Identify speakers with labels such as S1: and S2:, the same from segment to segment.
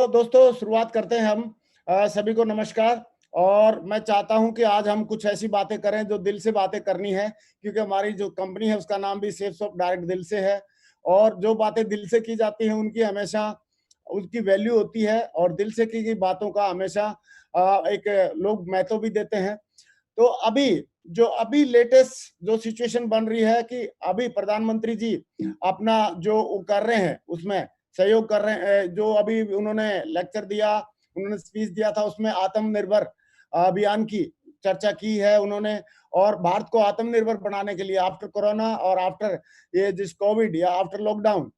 S1: तो दोस्तों शुरुआत करते हैं हम। सभी को नमस्कार। और मैं चाहता हूं कि आज हम कुछ ऐसी बातें करें जो दिल से बातें करनी है, क्योंकि हमारी जो कंपनी है उसका नाम भी सेफ शॉप डायरेक्ट दिल से है। और जो बातें दिल से की जाती हैं उनकी हमेशा उसकी वैल्यू होती है, और दिल से की गई बातों का हमेशा एक लोग महत्व भी देते हैं। तो अभी लेटेस्ट जो सिचुएशन बन रही है कि अभी प्रधानमंत्री जी अपना जो वो कर रहे हैं उसमें सहयोग कर रहे हैं। जो अभी उन्होंने लेक्चर दिया, उन्होंने स्पीच दिया था, उसमें आत्मनिर्भर अभियान की चर्चा की है उन्होंने। और भारत को आत्मनिर्भर बनाने के लिए आफ्टर कोरोना और आफ्टर ये जिस कोविड या आफ्टर लॉकडाउन,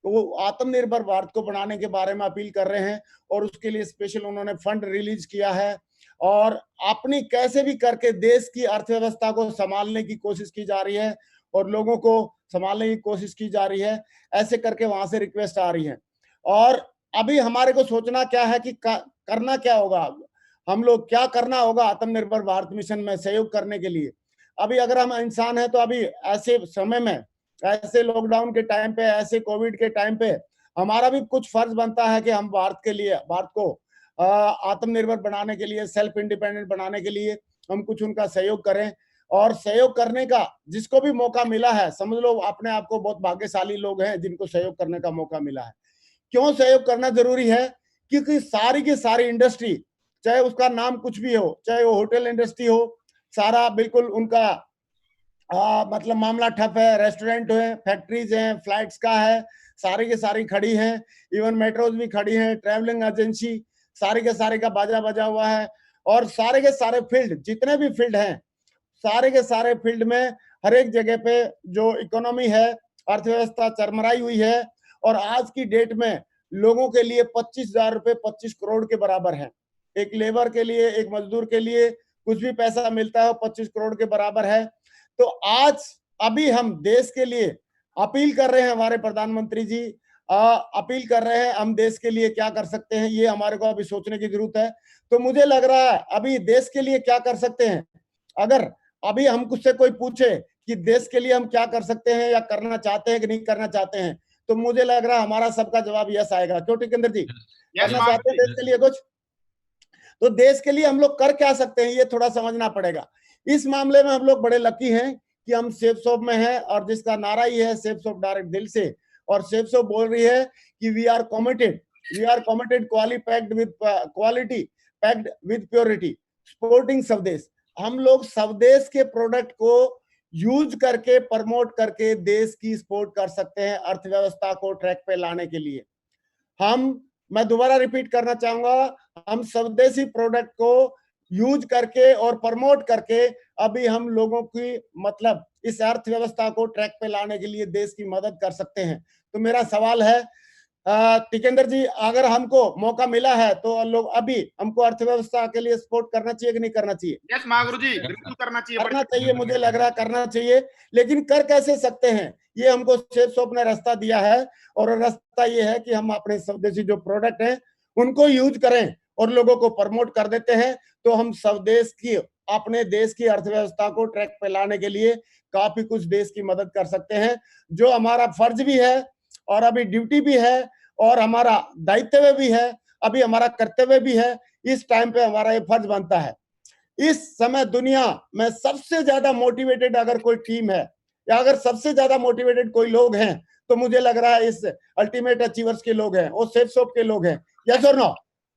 S1: तो वो आत्मनिर्भर भारत को बनाने के बारे में अपील कर रहे हैं। और उसके लिए स्पेशल उन्होंने फंड रिलीज किया है। और अपनी कैसे भी करके देश की अर्थव्यवस्था को संभालने की कोशिश की जा रही है और लोगों को संभालने की कोशिश की जा रही है। ऐसे करके वहां से रिक्वेस्ट आ रही है। और अभी हमारे को सोचना क्या है कि करना क्या होगा, हम लोग क्या करना होगा आत्मनिर्भर भारत मिशन में सहयोग करने के लिए। अभी अगर हम इंसान हैं तो अभी ऐसे समय में, ऐसे लॉकडाउन के टाइम पे, ऐसे कोविड के टाइम पे हमारा भी कुछ फर्ज बनता है कि हम भारत के लिए, भारत को आत्मनिर्भर बनाने के लिए, सेल्फ इंडिपेंडेंट बनाने के लिए हम कुछ उनका सहयोग करें। और सहयोग करने का जिसको भी मौका मिला है, समझ लो अपने आप को बहुत भाग्यशाली लोग हैं जिनको सहयोग करने का मौका मिला है। क्यों सहयोग करना जरूरी है? क्योंकि सारी की सारी इंडस्ट्री, चाहे उसका नाम कुछ भी हो, चाहे वो होटल इंडस्ट्री हो, सारा बिल्कुल उनका मतलब मामला ठप है। रेस्टोरेंट है, फैक्ट्रीज हैं, फ्लाइट्स का है, सारी की सारी खड़ी हैं। इवन मेट्रोज भी खड़ी हैं, ट्रैवलिंग एजेंसी, सारे के सारे का बाजा बजा हुआ है। और सारे के सारे फील्ड, जितने भी फील्ड हैं, सारे के सारे फील्ड में हर एक जगह पे जो इकोनॉमी है, अर्थव्यवस्था चरमराई हुई है। और आज की डेट में लोगों के लिए 25,000 रुपए 25 करोड़ के बराबर है। एक लेबर के लिए, एक मजदूर के लिए कुछ भी पैसा मिलता है 25 करोड़ के बराबर है। तो आज अभी हम देश के लिए अपील कर रहे हैं, हमारे प्रधानमंत्री जी अपील कर रहे हैं, हम देश के लिए क्या कर सकते हैं ये हमारे को अभी सोचने की जरूरत है। तो मुझे लग रहा है अभी देश के लिए क्या कर सकते हैं, अगर अभी हम कुछ से कोई पूछे कि देश के लिए हम क्या कर सकते हैं या करना चाहते हैं कि नहीं करना चाहते हैं, तो मुझे लग रहा है हमारा सबका जवाब यस आएगा। क्यों टिकेंद्र जी, करना चाहते हैं देश के लिए कुछ? तो देश के लिए हम लोग कर क्या सकते हैं ये थोड़ा समझना पड़ेगा। इस मामले में हम लोग बड़े लकी हैं कि हम सेफ शॉप में हैं, और जिसका नारा ही है सेफ शॉप डायरेक्ट दिल से। और सेफ शॉप बोल रही है कि we are committed quality packed with purity supporting Swadesh. हम लोग स्वदेश के प्रोडक्ट को यूज करके, प्रमोट करके देश की सपोर्ट कर सकते हैं अर्थव्यवस्था को ट्रैक पे लाने के लिए। मैं दोबारा रिपीट करना चाहूंगा, हम स्वदेशी प्रोडक्ट को यूज करके और प्रमोट करके अभी हम लोगों की मतलब इस अर्थव्यवस्था को ट्रैक पे लाने के लिए देश की मदद कर सकते हैं। तो मेरा सवाल है टिकेंद्र जी, अगर हमको मौका मिला है तो लोग अभी हमको अर्थव्यवस्था के लिए सपोर्ट करना चाहिए कि नहीं करना चाहिए?
S2: यस महागुरु जी, बिल्कुल करना चाहिए।
S1: करना चाहिए, मुझे लग रहा है करना चाहिए। लेकिन कर कैसे सकते हैं, ये हमको सेफ शॉप ने रास्ता दिया है। और रास्ता ये है कि हम अपने स्वदेशी जो प्रोडक्ट हैं उनको यूज करें और लोगों को प्रमोट कर देते हैं। तो हम स्वदेश की, अपने देश की अर्थव्यवस्था को ट्रैक पे लाने के लिए काफी कुछ देश की मदद कर सकते हैं, जो हमारा फर्ज भी है और अभी ड्यूटी भी है और हमारा दायित्व भी है, अभी हमारा कर्तव्य भी है। इस टाइम पे हमारा ये फर्ज बनता है। इस समय दुनिया में सबसे ज्यादा मोटिवेटेड अगर कोई टीम है या अगर सबसे ज्यादा मोटिवेटेड कोई लोग हैं, तो मुझे लग रहा है इस अल्टीमेट अचीवर्स के लोग हैं, वो सेफ शॉप के लोग हैं। यस और नो?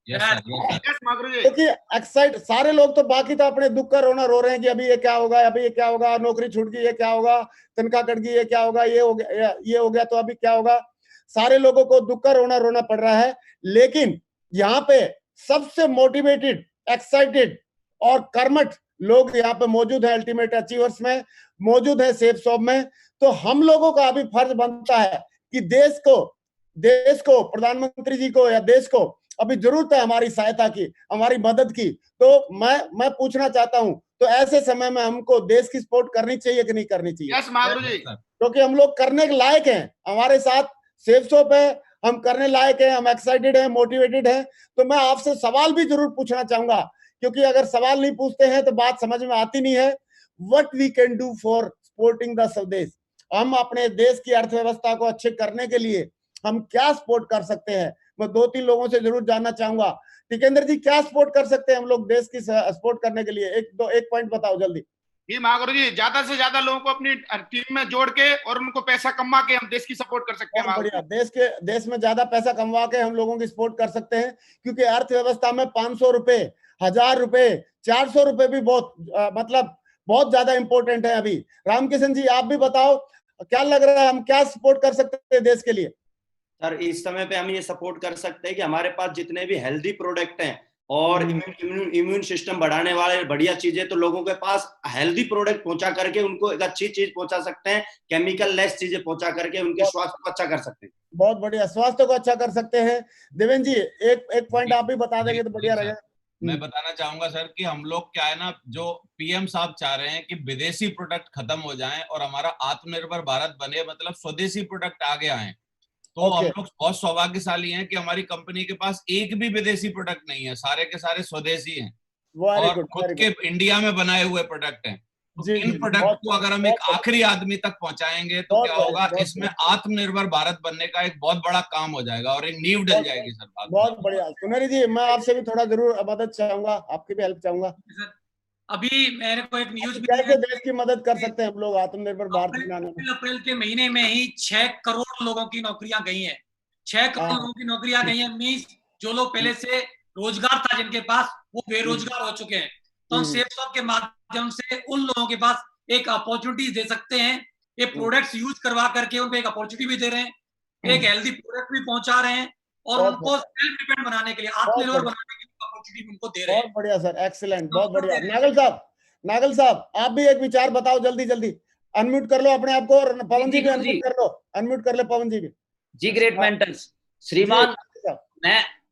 S1: क्योंकि एक्साइट सारे लोग तो बाकी तो अपने दुख का रोना रो रहे हैं कि अभी ये क्या होगा, अभी ये क्या होगा, नौकरी छूट गई ये क्या होगा, तनख्वाह कट गई ये क्या होगा, ये हो गया तो अभी क्या होगा। सारे लोगों को दुख का रोना रोना पड़ रहा है। लेकिन यहाँ पे सबसे मोटिवेटेड, एक्साइटेड और कर्मठ लोग यहाँ पे मौजूद है, अल्टीमेट अचीवर्स में मौजूद है, सेफ शॉप में। तो हम लोगों का अभी फर्ज बनता है कि देश को प्रधानमंत्री जी को या देश को अभी जरूरत है हमारी सहायता की, हमारी मदद की। तो मैं पूछना चाहता हूं, तो ऐसे समय में हमको देश की सपोर्ट करनी चाहिए कि नहीं करनी चाहिए?
S2: यस महागुरु जी,
S1: क्योंकि हम लोग करने के लायक हैं, हमारे साथ सेफ शॉप है, हम करने लायक हैं, हम एक्साइटेड हैं, मोटिवेटेड हैं। तो मैं आपसे सवाल भी जरूर पूछना चाहूंगा, क्योंकि अगर सवाल नहीं पूछते हैं तो बात समझ में आती नहीं है। What we can do for supporting the Swadesh? हम अपने देश की अर्थव्यवस्था को अच्छे करने के लिए हम क्या सपोर्ट कर सकते हैं? मैं 2-3 लोगों से जरूर जानना चाहूंगा। टिकेंद्र जी, क्या सपोर्ट कर सकते हैं हम लोग देश की सपोर्ट करने के लिए? एक पॉइंट बताओ जल्दी।
S2: जी महागुरु जी, ज्यादा से ज्यादा लोगों को अपनी टीम में जोड़ के और उनको पैसा कमा के हम देश की सपोर्ट कर सकते हैं
S1: बहुत
S2: महागुरु
S1: बढ़िया।
S2: जी।
S1: देश में ज्यादा पैसा कमवा के हम लोगों की सपोर्ट कर सकते हैं, क्योंकि अर्थव्यवस्था में 500 रुपए, 1000 रुपए, 400 रुपए भी बहुत मतलब बहुत ज्यादा इंपॉर्टेंट है अभी। रामकिशन जी, आप भी बताओ, क्या लग रहा है, हम क्या सपोर्ट कर सकते हैं देश के लिए?
S3: सर, इस समय पे हम ये सपोर्ट कर सकते हैं कि हमारे पास जितने भी हेल्दी प्रोडक्ट हैं और इम्यून सिस्टम बढ़ाने वाले बढ़िया चीजें, तो लोगों के पास हेल्दी प्रोडक्ट पहुंचा करके उनको एक अच्छी चीज पहुंचा सकते हैं, केमिकल लेस चीजें पहुंचा करके उनके स्वास्थ्य को अच्छा कर सकते हैं।
S1: बहुत बढ़िया, स्वास्थ्य को अच्छा कर सकते हैं। देवेंद्र जी, एक पॉइंट आप भी बता देंगे तो बढ़िया रहेगा।
S4: मैं बताना चाहूंगा सर कि हम लोग क्या है ना, जो पीएम साहब चाह रहे हैं कि विदेशी प्रोडक्ट खत्म हो जाएं और हमारा आत्मनिर्भर भारत बने, मतलब स्वदेशी प्रोडक्ट आगे आए। तो हम लोग बहुत सौभाग्यशाली हैं कि हमारी कंपनी के पास एक भी विदेशी प्रोडक्ट नहीं है, सारे के सारे स्वदेशी हैं और खुद के इंडिया में बनाए हुए प्रोडक्ट हैं। तो इन प्रोडक्ट को अगर हम एक आखिरी आदमी तक पहुंचाएंगे तो क्या होगा, इसमें आत्मनिर्भर भारत बनने का एक बहुत बड़ा काम हो जाएगा और एक नींव डल जाएगी सर।
S1: बहुत बढ़िया। सुनेरी जी, मैं आपसे भी थोड़ा जरूर मदद चाहूंगा, आपकी भी हेल्प चाहूंगा।
S5: अभी मेरे को एक न्यूज भी
S1: कैसे देश की मदद कर सकते हैं हम लोग आत्मनिर्भर भारत बनाने में?
S5: अप्रैल के महीने में ही 6 करोड़ लोगों की नौकरियां गई हैं। 6 करोड़ लोगों की नौकरियां गई हैं, मींस जो लोग पहले से रोजगार था जिनके पास, वो बेरोजगार हो चुके हैं। तो हम सेफ शॉप के माध्यम से उन लोगों के पास एक अपॉर्चुनिटी दे सकते हैं। ये प्रोडक्ट्स यूज करवा करके उनको एक अपॉर्चुनिटी भी दे रहे हैं, एक हेल्दी प्रोडक्ट भी पहुंचा रहे हैं और उनको सेल्फ डिपेंड बनाने के लिए, आत्मनिर्भर बनाने के लिए अपॉर्चुनिटी उनको दे रहे हैं।
S1: बहुत बढ़िया सर, एक्सीलेंट, बहुत बढ़िया। नागल साहब, आप भी एक विचार बताओ जल्दी जल्दी। अनम्यूट कर लो अपने आप को, और पवन जी भी अनम्यूट कर लो, अनम्यूट कर ले पवन जी भी।
S6: जी ग्रेट मेंटर्स श्रीमान,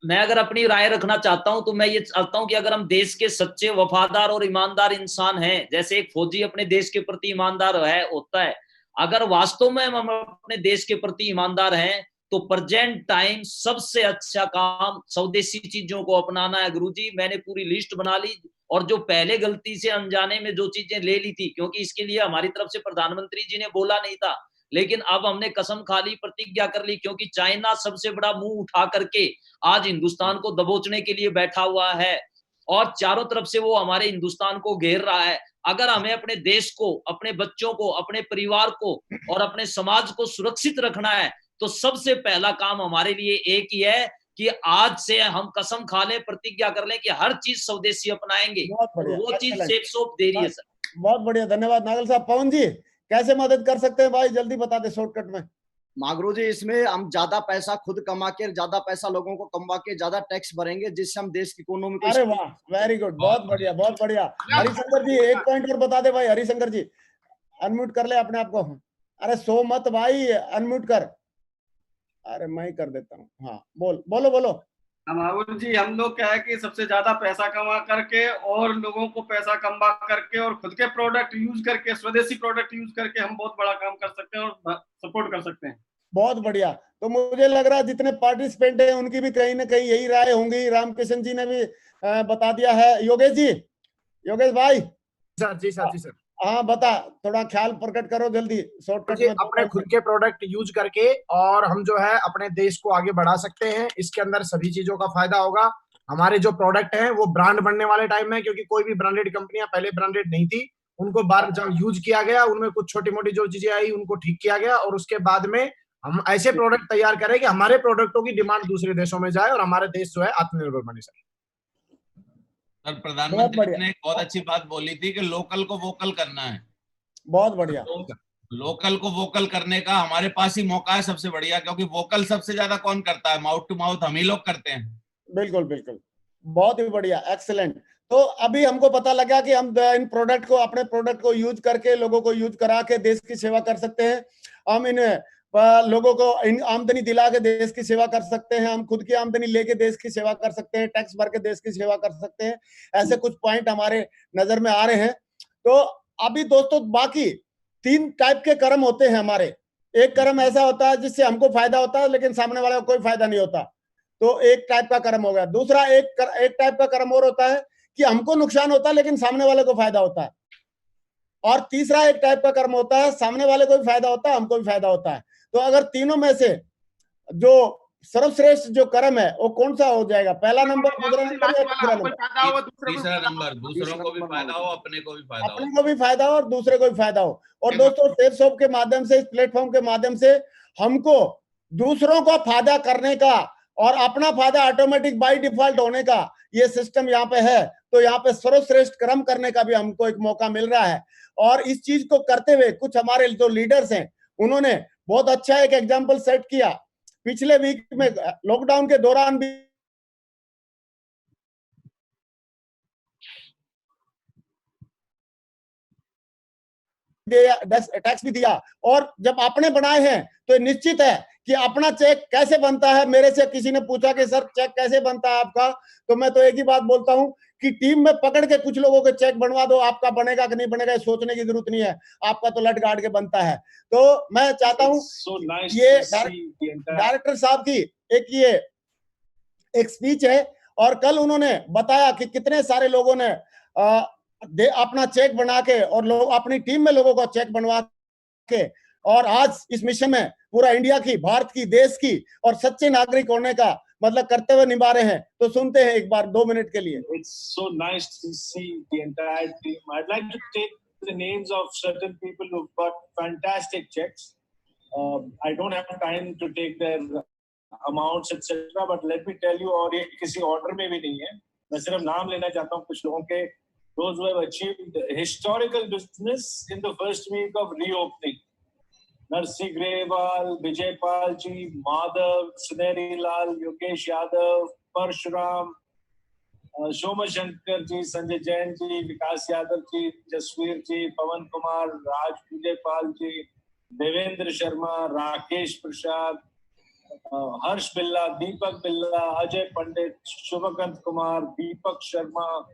S6: मैं अगर अपनी राय रखना चाहता हूं तो मैं ये चाहता हूं कि अगर हम देश के सच्चे, वफादार और ईमानदार इंसान हैं, जैसे एक फौजी अपने देश के प्रति ईमानदार होता है, अगर वास्तव में हम अपने देश के प्रति ईमानदार हैं तो प्रेजेंट टाइम सबसे अच्छा काम स्वदेशी चीजों को अपनाना है। गुरुजी, मैंने पूरी लिस्ट बना ली और जो पहले गलती से अनजाने में जो चीजें ले ली थी, क्योंकि इसके लिए हमारी तरफ से प्रधानमंत्री जी ने बोला नहीं था, लेकिन अब हमने कसम खा ली, प्रतिज्ञा कर ली, क्योंकि चाइना सबसे बड़ा मुंह उठा करके आज हिंदुस्तान को दबोचने के लिए बैठा हुआ है और चारों तरफ से वो हमारे हिंदुस्तान को घेर रहा है। अगर हमें अपने देश को, अपने बच्चों को, अपने परिवार को और अपने समाज को सुरक्षित रखना है तो सबसे पहला काम हमारे लिए एक ही है कि आज से हम कसम खा लें, प्रतिज्ञा कर लें कि हर चीज स्वदेशी अपनाएंगे। वो चीज सेफ शॉप दे रही है सर।
S1: बहुत बढ़िया, धन्यवाद नागल साहब। पवन जी, कैसे मदद कर सकते हैं भाई, जल्दी बता दे शॉर्टकट में।
S7: मागरू जी, इसमें हम ज्यादा पैसा खुद कमा के, ज्यादा पैसा लोगों को कमा के ज्यादा टैक्स भरेंगे, जिससे हम देश की इकोनॉमी को।
S1: अरे वाह, वेरी गुड, बहुत बढ़िया, बहुत बढ़िया। हरिशंकर जी, एक पॉइंट और बता दे भाई। हरिशंकर जी, अनम्यूट कर ले अपने आप को। अरे सो मत भाई, अनम्यूट कर। अरे मैं ही कर देता हूँ। हाँ, बोलो।
S8: माहौल जी, हम लोग क्या है कि सबसे ज्यादा पैसा कमा करके और लोगों को पैसा कमा करके और खुद के प्रोडक्ट यूज करके, स्वदेशी प्रोडक्ट यूज करके हम बहुत बड़ा काम कर सकते हैं और सपोर्ट कर सकते हैं।
S1: बहुत बढ़िया। तो मुझे लग रहा है जितने पार्टिसिपेंट हैं उनकी भी कहीं ना कहीं यही राय होंगी। रामकिशन जी ने भी बता दिया है। योगेश भाई।
S9: सर जी सर।
S1: हाँ, बता, थोड़ा ख्याल प्रकट करो जल्दी, शॉर्टकट में।
S9: अपने खुद के प्रोडक्ट यूज करके और हम जो है अपने देश को आगे बढ़ा सकते हैं। इसके अंदर सभी चीजों का फायदा होगा। हमारे जो प्रोडक्ट हैं वो ब्रांड बनने वाले टाइम में, क्योंकि कोई भी ब्रांडेड कंपनियां पहले ब्रांडेड नहीं थी, उनको बार जब यूज किया गया, उनमें कुछ छोटी मोटी जो चीजें आई उनको ठीक किया गया और उसके बाद में हम ऐसे प्रोडक्ट तैयार करें कि हमारे प्रोडक्टों की डिमांड दूसरे देशों में जाए और हमारे देश जो है आत्मनिर्भर बने।
S4: सर, प्रधानमंत्री ने एक बहुत अच्छी बात बोली थी कि लोकल को वोकल करना है।
S1: बहुत बढ़िया।
S4: तो लोकल को वोकल करने का हमारे पास ही मौका है सबसे बढ़िया, क्योंकि वोकल सबसे ज्यादा कौन करता है? माउथ टू माउथ हम ही लोग करते हैं।
S1: बिल्कुल, बहुत ही बढ़िया, एक्सीलेंट। तो अभी हमको पता लगा कि हम इन प्रोडक्ट को, अपने प्रोडक्ट को यूज करके, लोगों को यूज करा के देश की सेवा कर सकते हैं। हम इन लोगों को आमदनी दिला के देश की सेवा कर सकते हैं। हम खुद की आमदनी लेके देश की सेवा कर सकते हैं, टैक्स भर के देश की सेवा कर सकते हैं। ऐसे कुछ पॉइंट हमारे नजर में आ रहे हैं। तो अभी दोस्तों, बाकी 3 टाइप के कर्म होते हैं हमारे। एक कर्म ऐसा होता है जिससे हमको फायदा होता है लेकिन सामने वाले को कोई फायदा नहीं होता, तो एक टाइप का कर्म हो गया। दूसरा एक टाइप का कर्म और होता है कि हमको नुकसान होता है लेकिन सामने वाले को फायदा होता है। और तीसरा एक टाइप का कर्म होता है, सामने वाले को भी फायदा होता है, हमको भी फायदा होता है। तो अगर तीनों में से जो सर्वश्रेष्ठ जो कर्म है वो कौन सा हो जाएगा? पहला नंबर, दूसरा नंबर या तीसरा नंबर?
S4: तीसरा नंबर, दूसरों को भी फायदा हो, अपने को भी फायदा हो।
S1: अपने को भी फायदा हो और दूसरे को भी फायदा हो। और दोस्तों, सेफ शॉप के माध्यम से, इस प्लेटफॉर्म के माध्यम से हमको दूसरों को फायदा करने का और अपना फायदा ऑटोमेटिक बाय डिफॉल्ट होने का ये सिस्टम यहाँ पे है। तो यहाँ पे सर्वश्रेष्ठ कर्म करने का भी हमको एक मौका मिल रहा है। और इस चीज को करते हुए कुछ हमारे जो लीडर्स हैं उन्होंने बहुत अच्छा एक एग्जाम्पल सेट किया। पिछले वीक में लॉकडाउन के दौरान भी टैक्स भी दिया, और जब आपने बनाए हैं तो निश्चित है कि अपना चेक कैसे बनता है। मेरे से किसी ने पूछा कि सर चेक कैसे बनता है आपका, तो मैं तो एक ही बात बोलता हूं कि टीम में पकड़ के कुछ लोगों के चेक बनवा दो, आपका बनेगा कि नहीं बनेगा सोचने की जरूरत नहीं है, आपका तो लट गाड़ के बनता है। तो मैं चाहता हूं ये डायरेक्टर साहब की एक स्पीच है, और कल उन्होंने बताया कि कितने सारे लोगों ने अपना चेक बना के और लोग अपनी टीम में लोगों का चेक बनवा के, और आज इस मिशन में पूरा इंडिया की, भारत की, देश की और सच्चे नागरिक होने का मतलब कर्तव्य निभा रहे हैं। तो सुनते हैं एक बार 2 मिनट के लिए।
S10: It's so nice to see the entire team. I'd like to take the names of certain people who've got fantastic checks. I don't have time to take their amounts etc. But let me tell you, और ये किसी order में भी नहीं है, मैं सिर्फ नाम लेना चाहता हूँ कुछ लोगों के। Those who have achieved historical business in the first week of reopening. Narsi Grewal, Vijay Pal ji, Madhav, Suneri Lal, Yogesh Yadav, Parshuram, Shoma Shankar ji, Sanjay Jain ji, Vikas Yadav ji, Jasveer ji, Pawan Kumar, Raj Vijay Pal ji, Devendra Sharma, Rakesh Prasad, Harsh Billa, Deepak Billa, Ajay Pandit, Shubhakant Kumar, Deepak Sharma,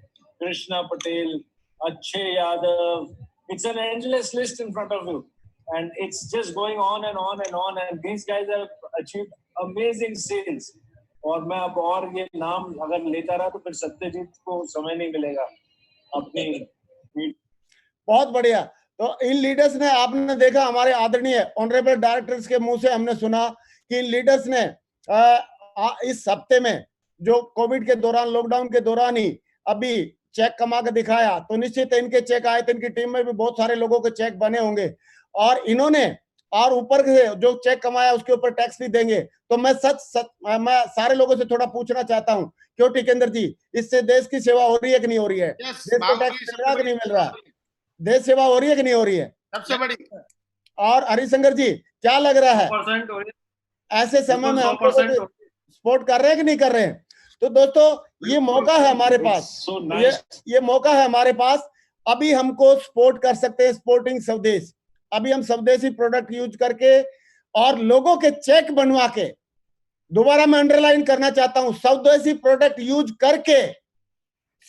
S10: Krishna Patel, Akshay Yadav. It's an endless list in front of you. And it's just going on and on and on. And these guys have achieved amazing sales. और मैं अब और ये नाम अगर लेता रहा तो फिर सत्यजीत को समय नहीं मिलेगा अपनी।
S1: बहुत बढ़िया। तो इन लीडर्स ने, आपने देखा हमारे आदरणीय ऑनरेबल डायरेक्टर्स के मुंह से हमने सुना कि इन लीडर्स ने इस हफ्ते में जो कोविड के दौरान, लॉकडाउन के दौरान ही अभी चेक कमा के दिखाया, तो निश्चित इनके चेक आए थे। इनकी टीम में भी बहुत सारे लोगों के चेक बने होंगे, और इन्होंने और ऊपर से जो चेक कमाया उसके ऊपर टैक्स भी देंगे। तो मैं मैं सारे लोगों से थोड़ा पूछना चाहता हूं, क्यों टिकेंद्र जी, इससे देश की सेवा हो रही है कि नहीं हो रही है? देश को टैक्स मिल रहा है कि नहीं मिल रहा? देश सेवा हो रही है कि नहीं हो रही है?
S2: सबसे बड़ी।
S1: और हरिशंकर जी, क्या लग रहा है ऐसे समय में हम सपोर्ट कर रहे हैं कि नहीं कर रहे हैं? तो दोस्तों, ये मौका है हमारे पास, ये मौका है हमारे पास। अभी हमको सपोर्ट कर सकते हैं सपोर्टिंग स्वदेश। अभी हम स्वदेशी प्रोडक्ट यूज करके और लोगों के चेक बनवा के, दोबारा मैं अंडरलाइन करना चाहता हूं, स्वदेशी प्रोडक्ट यूज करके,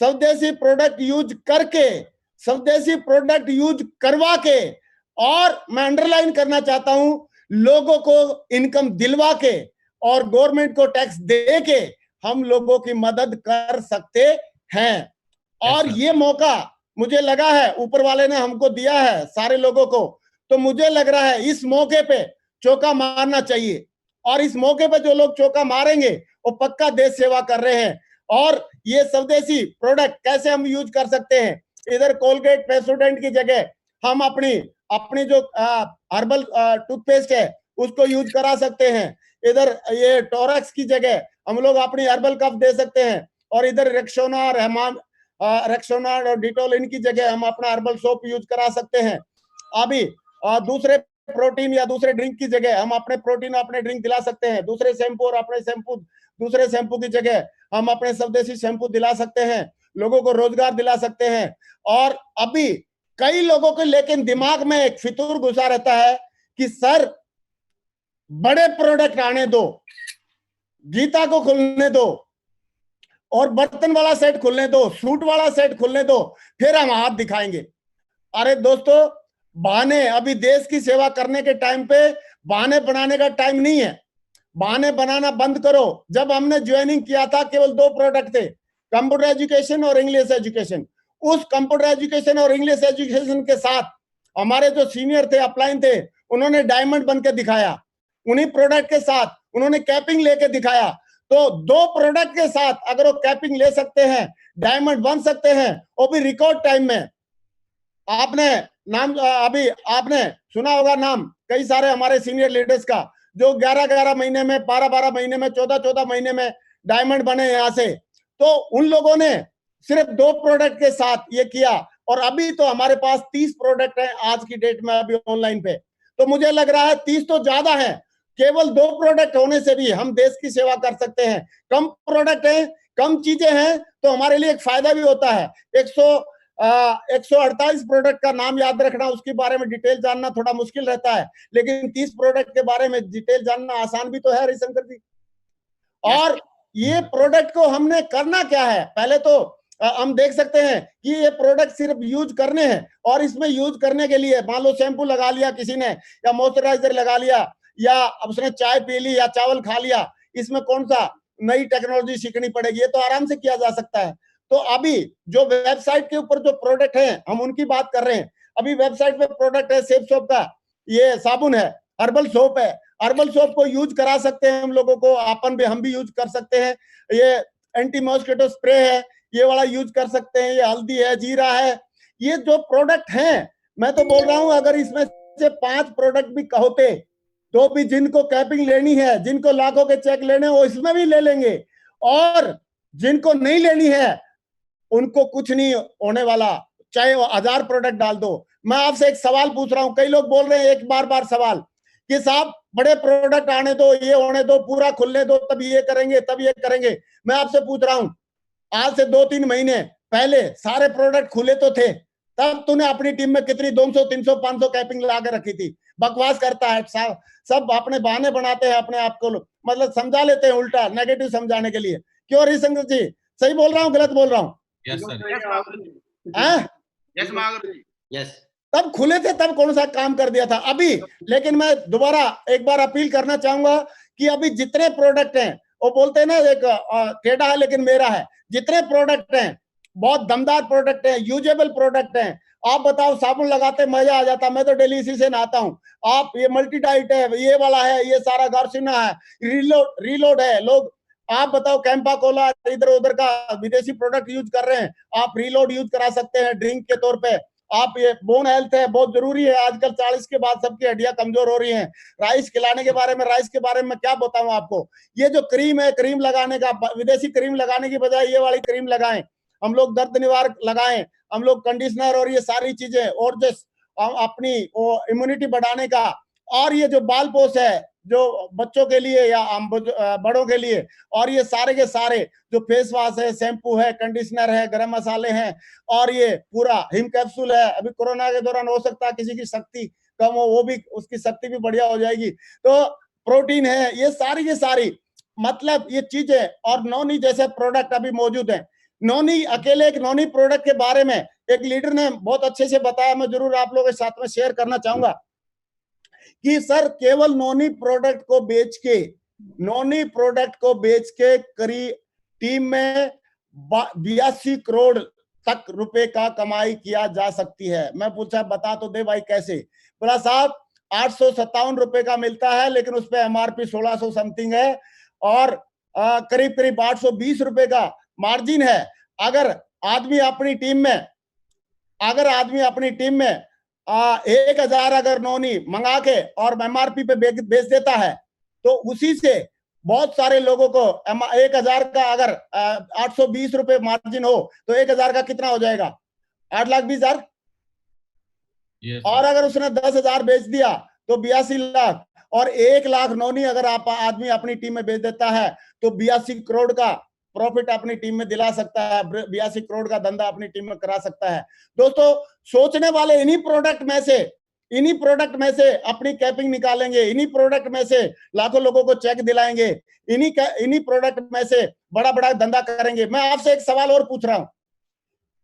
S1: स्वदेशी प्रोडक्ट यूज करके, स्वदेशी प्रोडक्ट यूज करवा के, और मैं अंडरलाइन करना चाहता हूं लोगों को इनकम दिलवा के और गवर्नमेंट को टैक्स दे के हम लोगों की मदद कर सकते हैं। और ये मौका मुझे लगा है ऊपर वाले ने हमको दिया है सारे लोगों को, तो मुझे लग रहा है इस मौके पे चौका मारना चाहिए। और इस मौके पे जो लोग चौका मारेंगे वो पक्का देश सेवा कर रहे हैं। और ये स्वदेशी प्रोडक्ट कैसे हम यूज कर सकते हैं? इधर कोलगेट पेप्सोडेंट की जगह हम अपनी जो हर्बल टूथपेस्ट है उसको यूज करा सकते हैं। इधर ये टोरेक्स की जगह हम लोग अपनी हर्बल कफ दे सकते हैं, और इधर रेक्सोना और डिटोल इनकी जगह हम अपना हर्बल सोप यूज करा सकते हैं। अभी दूसरे प्रोटीन या दूसरे ड्रिंक की जगह हम अपने प्रोटीन अपने ड्रिंक दिला सकते हैं। दूसरे शैम्पू और अपने शैम्पू, दूसरे शैम्पू की जगह हम अपने स्वदेशी शैम्पू दिला सकते हैं, लोगों को रोजगार दिला सकते हैं। और अभी कई लोगों के लेकिन दिमाग में एक फितूर घुसा रहता है कि सर बड़े प्रोडक्ट आने दो, गीता को खुलने दो, और बर्तन वाला सेट खुलने दो, सूट वाला सेट खुलने दो, फिर हम हाथ दिखाएंगे। अरे दोस्तों, बहाने, अभी देश की सेवा करने के टाइम पे बहाने बनाने का टाइम नहीं है। बहाने बनाना बंद करो। जब हमने ज्वाइनिंग किया था केवल 2 प्रोडक्ट थे, कंप्यूटर एजुकेशन और इंग्लिश एजुकेशन। उस कंप्यूटर एजुकेशन और इंग्लिश एजुकेशन के साथ हमारे जो सीनियर थे, अपलाइन थे, उन्होंने डायमंड बन के दिखाया। उन्हीं प्रोडक्ट के साथ उन्होंने कैपिंग लेके दिखाया। तो 2 प्रोडक्ट के साथ अगर वो कैपिंग ले सकते हैं, डायमंड बन सकते हैं, वो भी रिकॉर्ड टाइम में। आपने नाम अभी आपने सुना होगा नाम कई सारे हमारे सीनियर लीडर्स का, जो 11-11 महीने में, 12-12 महीने में, 14-14 महीने में डायमंड बने यहां से। तो उन लोगों ने सिर्फ 2 प्रोडक्ट के साथ ये किया, और अभी तो हमारे पास 30 प्रोडक्ट हैं आज की डेट में अभी ऑनलाइन पे। तो मुझे लग रहा है 30 तो ज्यादा है, केवल 2 प्रोडक्ट होने से भी हम देश की सेवा कर सकते हैं। कम प्रोडक्ट है, कम चीजें हैं, तो हमारे लिए एक फायदा भी होता है। 148 प्रोडक्ट का नाम याद रखना, उसके बारे में डिटेल जानना थोड़ा मुश्किल रहता है, लेकिन 30 प्रोडक्ट के बारे में डिटेल जानना आसान भी तो है हरिशंकर जी। और ये प्रोडक्ट को हमने करना क्या है, पहले तो हम देख सकते हैं कि ये प्रोडक्ट सिर्फ यूज करने हैं, और इसमें यूज करने के लिए मान लो शैम्पू लगा लिया किसी ने, या मॉइस्चराइजर लगा लिया, या उसने चाय पी ली या चावल खा लिया, इसमें कौन सा नई टेक्नोलॉजी सीखनी पड़ेगी, ये तो आराम से किया जा सकता है। तो अभी जो वेबसाइट के ऊपर जो प्रोडक्ट हैं हम उनकी बात कर रहे हैं। अभी वेबसाइट पे प्रोडक्ट है सेफ सोप का, ये साबुन है, हर्बल सोप है, हर्बल सोप को यूज करा सकते हैं हम लोगों को, हम भी यूज कर सकते हैं। ये एंटी मॉस्किटो स्प्रे है, ये वाला यूज कर सकते हैं, ये हल्दी है, जीरा है, ये जो प्रोडक्ट हैं, मैं तो बोल रहा हूं अगर इसमें से 5 प्रोडक्ट भी होते तो भी जिनको कैपिंग लेनी है, जिनको लाखों के चेक लेने वो इसमें भी ले लेंगे, और जिनको नहीं लेनी है उनको कुछ नहीं होने वाला, चाहे वो 1000 प्रोडक्ट डाल दो। मैं आपसे एक सवाल पूछ रहा हूं, कई लोग बोल रहे हैं एक बार सवाल कि साहब बड़े प्रोडक्ट आने दो, ये होने दो, पूरा खुलने दो, तब ये करेंगे, तब ये करेंगे। मैं आपसे पूछ रहा हूं, आज से 2-3 महीने पहले सारे प्रोडक्ट खुले तो थे, तब तूने अपनी टीम में कितनी 200, 300, 500 कैपिंग ला के रखी थी? बकवास करता है, सब अपने बहाने बनाते हैं अपने आप को, मतलब समझा लेते हैं उल्टा, नेगेटिव समझाने के लिए। क्यों हरिशंकर जी, सही बोल रहा हूँ गलत बोल रहा हूँ?
S4: Yes
S3: yes.
S1: तब खुले थे, तब कौन सा काम कर दिया था अभी। लेकिन मैं दोबारा एक बार अपील करना चाहूंगा कि अभी जितने प्रोडक्ट हैं, वो बोलते हैं ना एक टेढ़ा है लेकिन मेरा है, जितने प्रोडक्ट हैं बहुत दमदार प्रोडक्ट हैं, यूजेबल प्रोडक्ट हैं। आप बताओ, साबुन लगाते मजा आ जाता, मैं तो डेली इसी से नहाता हूँ। आप ये मल्टी डाइट है, ये वाला है, ये सारा गार्सिना है, रीलोड है। लोग आप बताओ, कैंपा कोला इधर उधर का विदेशी प्रोडक्ट यूज कर रहे हैं, आप रीलोड यूज करा सकते हैं ड्रिंक के तौर पे। आप ये बोन हेल्थ है, बहुत जरूरी है, आजकल 40 के बाद सबकी हड्डियां कमजोर हो रही हैं। राइस खिलाने के बारे में, राइस के बारे में क्या बताऊं आपको। ये जो क्रीम है, क्रीम लगाने का, विदेशी क्रीम लगाने की बजाय ये वाली क्रीम लगाएं। हम लोग दर्द निवारक लगाएं, हम लोग कंडीशनर और ये सारी चीजें, और जो अपनी इम्यूनिटी बढ़ाने का। और ये जो बाल पोष है जो बच्चों के लिए या बड़ों के लिए, और ये सारे के सारे जो फेस वॉश है, शैम्पू है, कंडीशनर है, गरम मसाले हैं, और ये पूरा हिम कैप्सूल है। अभी कोरोना के दौरान हो सकता है किसी की शक्ति कम हो, वो भी, उसकी शक्ति भी बढ़िया हो जाएगी। तो प्रोटीन है, ये सारी मतलब ये चीजें, और नोनी जैसे प्रोडक्ट अभी मौजूद है। नोनी अकेले, एक नोनी प्रोडक्ट के बारे में एक लीडर ने बहुत अच्छे से बताया, मैं जरूर आप लोगों के साथ में शेयर करना चाहूंगा कि सर केवल नोनी प्रोडक्ट को बेच के करीब टीम में 82 करोड़ तक रुपए का कमाई किया जा सकती है। मैं पूछा बता तो दे भाई कैसे। बोला साहब 857 रुपए का मिलता है, लेकिन उस पर एमआरपी 1600 समथिंग है, और करीब 820 रुपए का मार्जिन है। अगर आदमी अपनी टीम में 1000 अगर नोनी मंगा के और एमआरपी पे बेच देता है, तो उसी से बहुत सारे लोगों को 1000 का अगर 820 रुपए मार्जिन हो तो 1000 का कितना हो जाएगा? 8,20,000। और अगर उसने 10,000 बेच दिया तो 82 लाख, और 1 लाख नोनी अगर आदमी अपनी टीम में बेच देता है तो 82 करोड़ का प्रॉफिट अपनी टीम में दिला सकता है, 82 करोड़ का धंधा अपनी टीम में करा सकता है। दोस्तों, सोचने वाले इन्हीं प्रोडक्ट में से अपनी कैपिंग निकालेंगे, इन्हीं प्रोडक्ट में से लाखों लोगों को चेक दिलाएंगे, इन्हीं प्रोडक्ट में से बड़ा धंधा करेंगे। मैं आपसे एक सवाल और पूछ रहा हूं,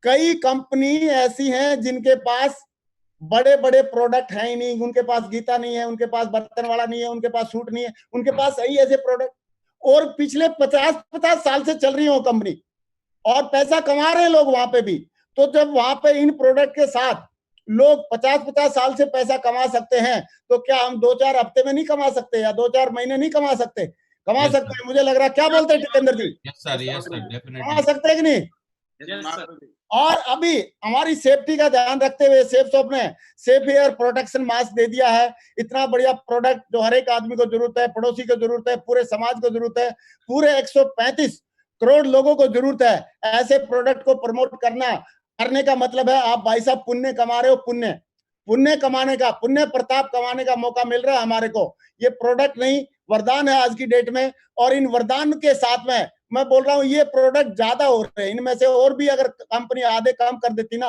S1: कई कंपनी ऐसी हैं जिनके पास बड़े प्रोडक्ट है ही नहीं, उनके पास गीता नहीं है, उनके पास बर्तन वाला नहीं है, उनके पास सूट नहीं है, उनके पास सही ऐसे प्रोडक्ट, और पिछले 50 साल से चल रही हो कंपनी, और पैसा कमा रहे हैं लोग वहां पे भी। तो जब वहां पे इन प्रोडक्ट के साथ लोग 50 साल से पैसा कमा सकते हैं, तो क्या हम 2-4 हफ्ते में नहीं कमा सकते, या 2-4 महीने नहीं कमा सकते? कमा सकते हैं, मुझे लग रहा है। क्या बोलते हैं टिकेंद्र जी?
S4: यस सर,
S1: कमा
S4: डेफिनेटली
S1: सकते हैं कि नहीं? और अभी हमारी सेफ्टी का ध्यान रखते हुए सेफ शॉप ने सेफ एयर प्रोटेक्शन मास्क दे दिया है। इतना बढ़िया प्रोडक्ट जो हर एक आदमी को जरूरत है, पड़ोसी को जरूरत है, पूरे समाज को जरूरत है, पूरे 135 करोड़ लोगों को जरूरत है। ऐसे प्रोडक्ट को प्रमोट करने का मतलब है आप भाई साहब पुण्य कमा रहे हो। पुण्य कमाने का, पुण्य प्रताप कमाने का मौका मिल रहा है हमारे को। ये प्रोडक्ट नहीं, वरदान है आज की डेट में। और इन वरदान के साथ में मैं बोल रहा हूँ ये प्रोडक्ट ज्यादा हो रहे हैं। इनमें से और भी अगर कंपनी आधे काम कर देती ना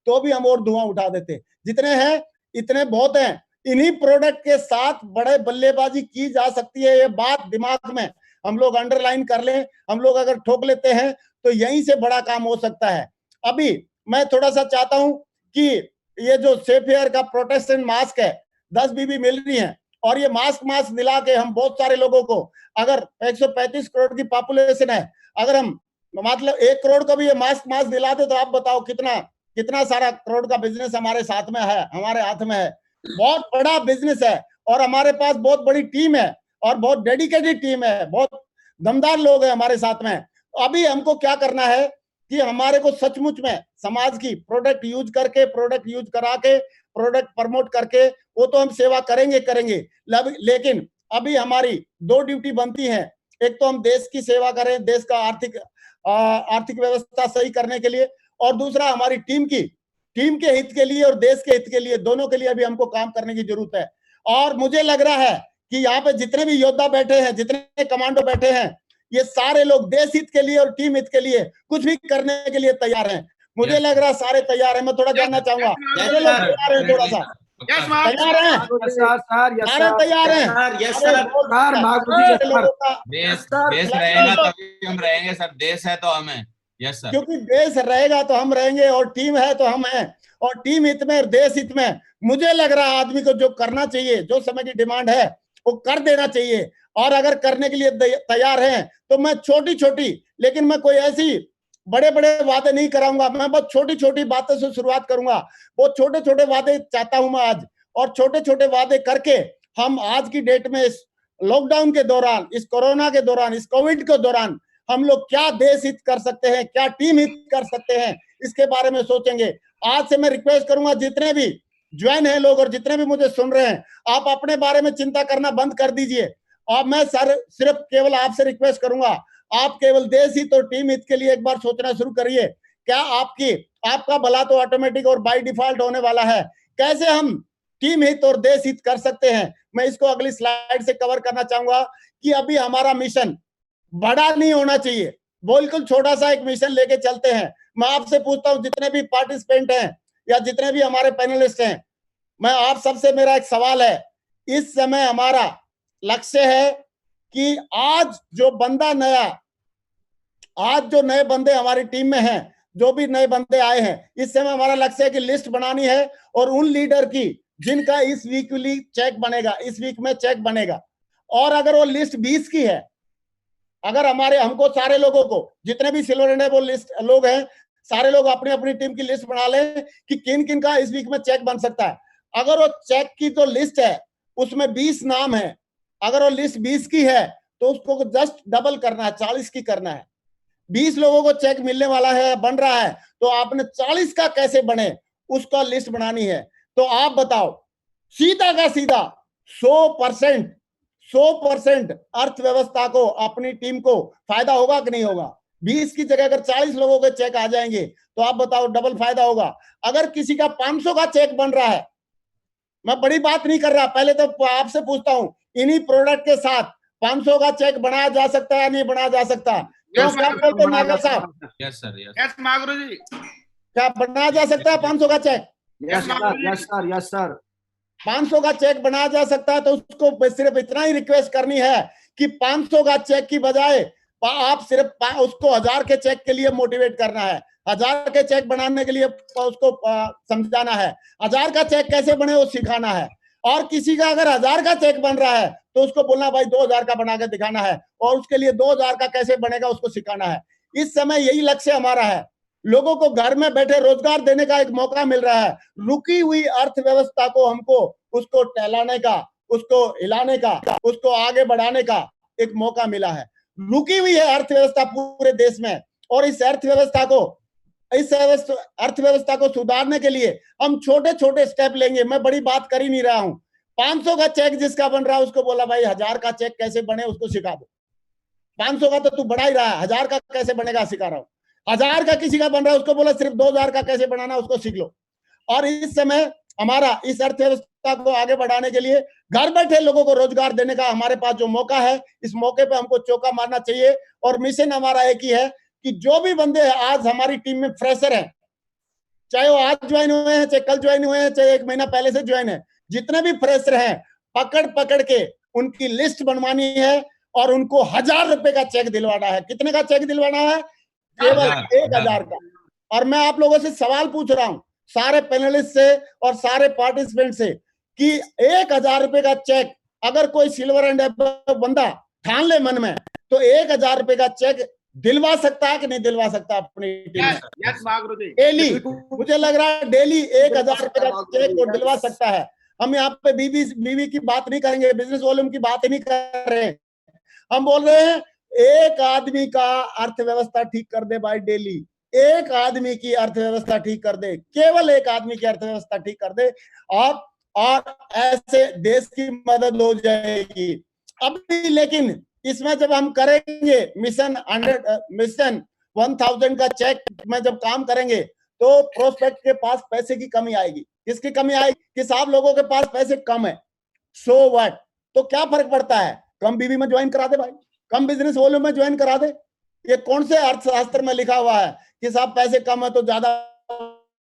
S1: तो भी हम और धुआं उठा देते। जितने हैं इतने बहुत हैं। इन्हीं प्रोडक्ट के साथ बड़े बल्लेबाजी की जा सकती है। ये बात दिमाग में हम लोग अंडरलाइन कर लें। हम लोग अगर ठोक लेते हैं तो यहीं से बड़ा काम हो सकता है। अभी मैं थोड़ा सा चाहता हूं कि ये जो सेफ एयर का प्रोटेक्शन मास्क है 10 बीबी मिल रही है, और ये मास्क मिला के हम बहुत सारे लोगों को, अगर 135 करोड़ की पॉपुलेशन है, अगर हम मतलब 1 करोड़ को भी ये मास्क दिलाते तो आप बताओ कितना सारा करोड़ का बिजनेस हमारे साथ में है, हमारे हाथ में है। बहुत बड़ा बिजनेस है और हमारे पास बहुत बड़ी टीम है और बहुत डेडिकेटेड टीम है, बहुत दमदार लोग हैं हमारे साथ में। अभी हमको क्या करना है कि हमारे को सचमुच में समाज की प्रोडक्ट यूज करा के प्रोडक्ट प्रमोट करके वो तो हम सेवा करेंगे, लेकिन अभी हमारी 2 ड्यूटी बनती है। एक तो हम देश की सेवा करें, देश का आर्थिक व्यवस्था सही करने के लिए, और दूसरा हमारी टीम के हित के लिए और देश के हित के लिए, दोनों के लिए अभी हमको काम करने की जरूरत है। और मुझे लग रहा है कि यहाँ पे जितने भी योद्धा बैठे हैं, जितने कमांडो बैठे हैं, ये सारे लोग देश हित के लिए और टीम हित के लिए कुछ भी करने के लिए तैयार हैं। मुझे लग रहा है सारे तैयार हैं। मैं थोड़ा जानना चाहूंगा सारे लोग तैयार हैं, थोड़ा सा तैयार हैं, सारे तैयार हैं।
S4: देश रहेगा तभी हम रहेंगे सर, देश है तो हम हैं। यस सर,
S1: क्योंकि देश रहेगा तो हम रहेंगे और टीम है तो हम हैं, और टीम हित में और देश हित में मुझे लग रहा है आदमी को जो करना चाहिए, जो समय की डिमांड है वो कर देना चाहिए। और अगर करने के लिए तैयार हैं तो मैं छोटी लेकिन मैं कोई ऐसी बड़े वादे नहीं कराऊंगा। मैं बहुत छोटी बातों से शुरुआत करूंगा। वो छोटे वादे चाहता हूं मैं आज, और छोटे वादे करके हम आज की डेट में इस लॉकडाउन के दौरान, इस कोरोना के दौरान, इस कोविड के दौरान हम लोग क्या देश हित कर सकते हैं, क्या टीम हित कर सकते हैं, इसके बारे में सोचेंगे। आज से मैं रिक्वेस्ट करूंगा जितने भी ज्वाइन है लोग और जितने भी मुझे सुन रहे हैं, आप अपने बारे में चिंता करना बंद कर दीजिए। और मैं सिर्फ केवल आपसे रिक्वेस्ट करूंगा, आप केवल देश हित और टीम हित के लिए एक बार सोचना शुरू करिए। क्या आपका भला तो ऑटोमेटिक और बाय डिफॉल्ट होने वाला है। कैसे हम टीम हित और देश हित कर सकते हैं, मैं इसको अगली स्लाइड से कवर करना चाहूंगा कि अभी हमारा मिशन बड़ा नहीं होना चाहिए, बिल्कुल छोटा सा एक मिशन लेके चलते हैं। मैं आपसे पूछता हूं जितने भी पार्टिसिपेंट हैं या जितने भी हमारे पैनलिस्ट हैं, मैं आप सबसे मेरा एक सवाल है। इस समय हमारा लक्ष्य है कि आज जो नए बंदे हमारी टीम में हैं, जो भी नए बंदे आए हैं, इस समय हमारा लक्ष्य है कि लिस्ट बनानी है और उन लीडर की जिनका इस वीक में चेक बनेगा। और अगर वो लिस्ट 20 की है, अगर हमको सारे लोगों को, जितने भी सिल्वर एंडेबल लिस्ट लोग हैं, सारे लोग अपनी टीम की लिस्ट बना लें कि किन का इस वीक में चेक बन सकता है। अगर वो चेक की जो लिस्ट है उसमें 20 नाम है, अगर वो लिस्ट 20 की है तो उसको जस्ट डबल करना है, 40 की करना है। 20 लोगों को चेक मिलने वाला है, बन रहा है, तो आपने 40 का कैसे बने उसका लिस्ट बनानी है। तो आप बताओ, सीधा का सीधा 100% अर्थव्यवस्था को, अपनी टीम को फायदा होगा कि नहीं होगा? 20 की जगह अगर 40 लोगों के चेक आ जाएंगे तो आप बताओ डबल फायदा होगा। अगर किसी का 500 का चेक बन रहा है, मैं बड़ी बात नहीं कर रहा, पहले तो आपसे पूछता हूं, इन्हीं प्रोडक्ट के साथ 500 का चेक बनाया जा सकता है नहीं बनाया जा सकता? क्यों, क्या बोलते हैं नागर साहब?
S4: यस सर,
S2: यस मागरू जी,
S1: क्या बनाया जा सकता है 500 का चेक?
S7: यस सर
S1: 500 का चेक बनाया जा सकता है। तो उसको सिर्फ इतना ही रिक्वेस्ट करनी है कि 500 का चेक की बजाय आप सिर्फ उसको 1000 के चेक के लिए मोटिवेट करना है, 1000 के चेक बनाने के लिए उसको समझाना है, 1000 का चेक कैसे बने वो सिखाना है। और किसी का अगर 1000 का चेक बन रहा है तो उसको बोलना भाई 2000 का बना के दिखाना है, और उसके लिए 2000 का कैसे बनेगा उसको सिखाना है। इस समय यही लक्ष्य हमारा है। लोगों को घर में बैठे रोजगार देने का एक मौका मिल रहा है। रुकी हुई अर्थव्यवस्था को हमको उसको टहलाने का, उसको हिलाने का, उसको आगे बढ़ाने का एक मौका मिला है। रुकी हुई है अर्थव्यवस्था पूरे देश में, और इस अर्थव्यवस्था को सुधारने के लिए हम छोटे छोटे स्टेप लेंगे। मैं बड़ी बात कर ही नहीं रहा हूं। 500 का चेक जिसका बन रहा है उसको बोला भाई 1000 का चेक कैसे बने उसको सिखा दो। 500 का तो तू बढ़ा ही रहा है, 1000 का कैसे बनेगा सिखा रहा हूं। 1000 का किसी का बन रहा है उसको बोला सिर्फ 2000 का कैसे बनाना उसको सीख लो। और इस समय हमारा इस अर्थव्यवस्था को आगे बढ़ाने के लिए घर बैठे लोगों को रोजगार देने का हमारे पास जो मौका है, इस मौके पे हमको चौका मारना चाहिए। और मिशन हमारा एक ही है कि जो भी बंदे आज हमारी टीम में फ्रेशर हैं, चाहे वो आज ज्वाइन हुए हैं, चाहे कल ज्वाइन हुए हैं, चाहे 1 महीना पहले से ज्वाइन है, जितने भी फ्रेशर हैं पकड़ पकड़ के उनकी लिस्ट बनवानी है और उनको 1000 रुपए का चेक दिलवाना है। कितने का चेक दिलवाना है? केवल 1000 का। और मैं आप लोगों से सवाल पूछ रहा हूं, सारे पैनलिस्ट से और सारे पार्टिसिपेंट से, कि 1000 रुपए का चेक अगर कोई सिल्वर एंड एबव बंदा ठान ले मन में, तो 1000 रुपए का चेक दिलवा सकता है कि नहीं दिलवा सकता अपनी टीम में? डेली, मुझे लग रहा है डेली 1000 रुपए का चेक वो दिलवा सकता है। हम यहाँ पे बीवी की बात नहीं करेंगे, बिजनेस वॉल्यूम की बात ही नहीं कर रहे हैं। हम बोल रहे हैं एक आदमी का अर्थव्यवस्था ठीक कर दे भाई, डेली एक आदमी की अर्थव्यवस्था ठीक कर दे, केवल एक आदमी की अर्थव्यवस्था ठीक कर दे आप, और ऐसे देश की मदद हो जाएगी। अभी लेकिन इसमें जब हम करेंगे मिशन 1000 का चेक में जब काम करेंगे तो प्रोस्पेक्ट के पास पैसे की कमी आएगी। किसकी कमी आएगी? कि साहब लोगों के पास पैसे कम है, सो व्हाट, तो क्या फर्क पड़ता है? कम बीवी में ज्वाइन करा दे भाई, कम बिजनेस वॉल्यूम में ज्वाइन करा दे। ये कौन से अर्थशास्त्र में लिखा हुआ है कि साहब पैसे कम है तो ज्यादा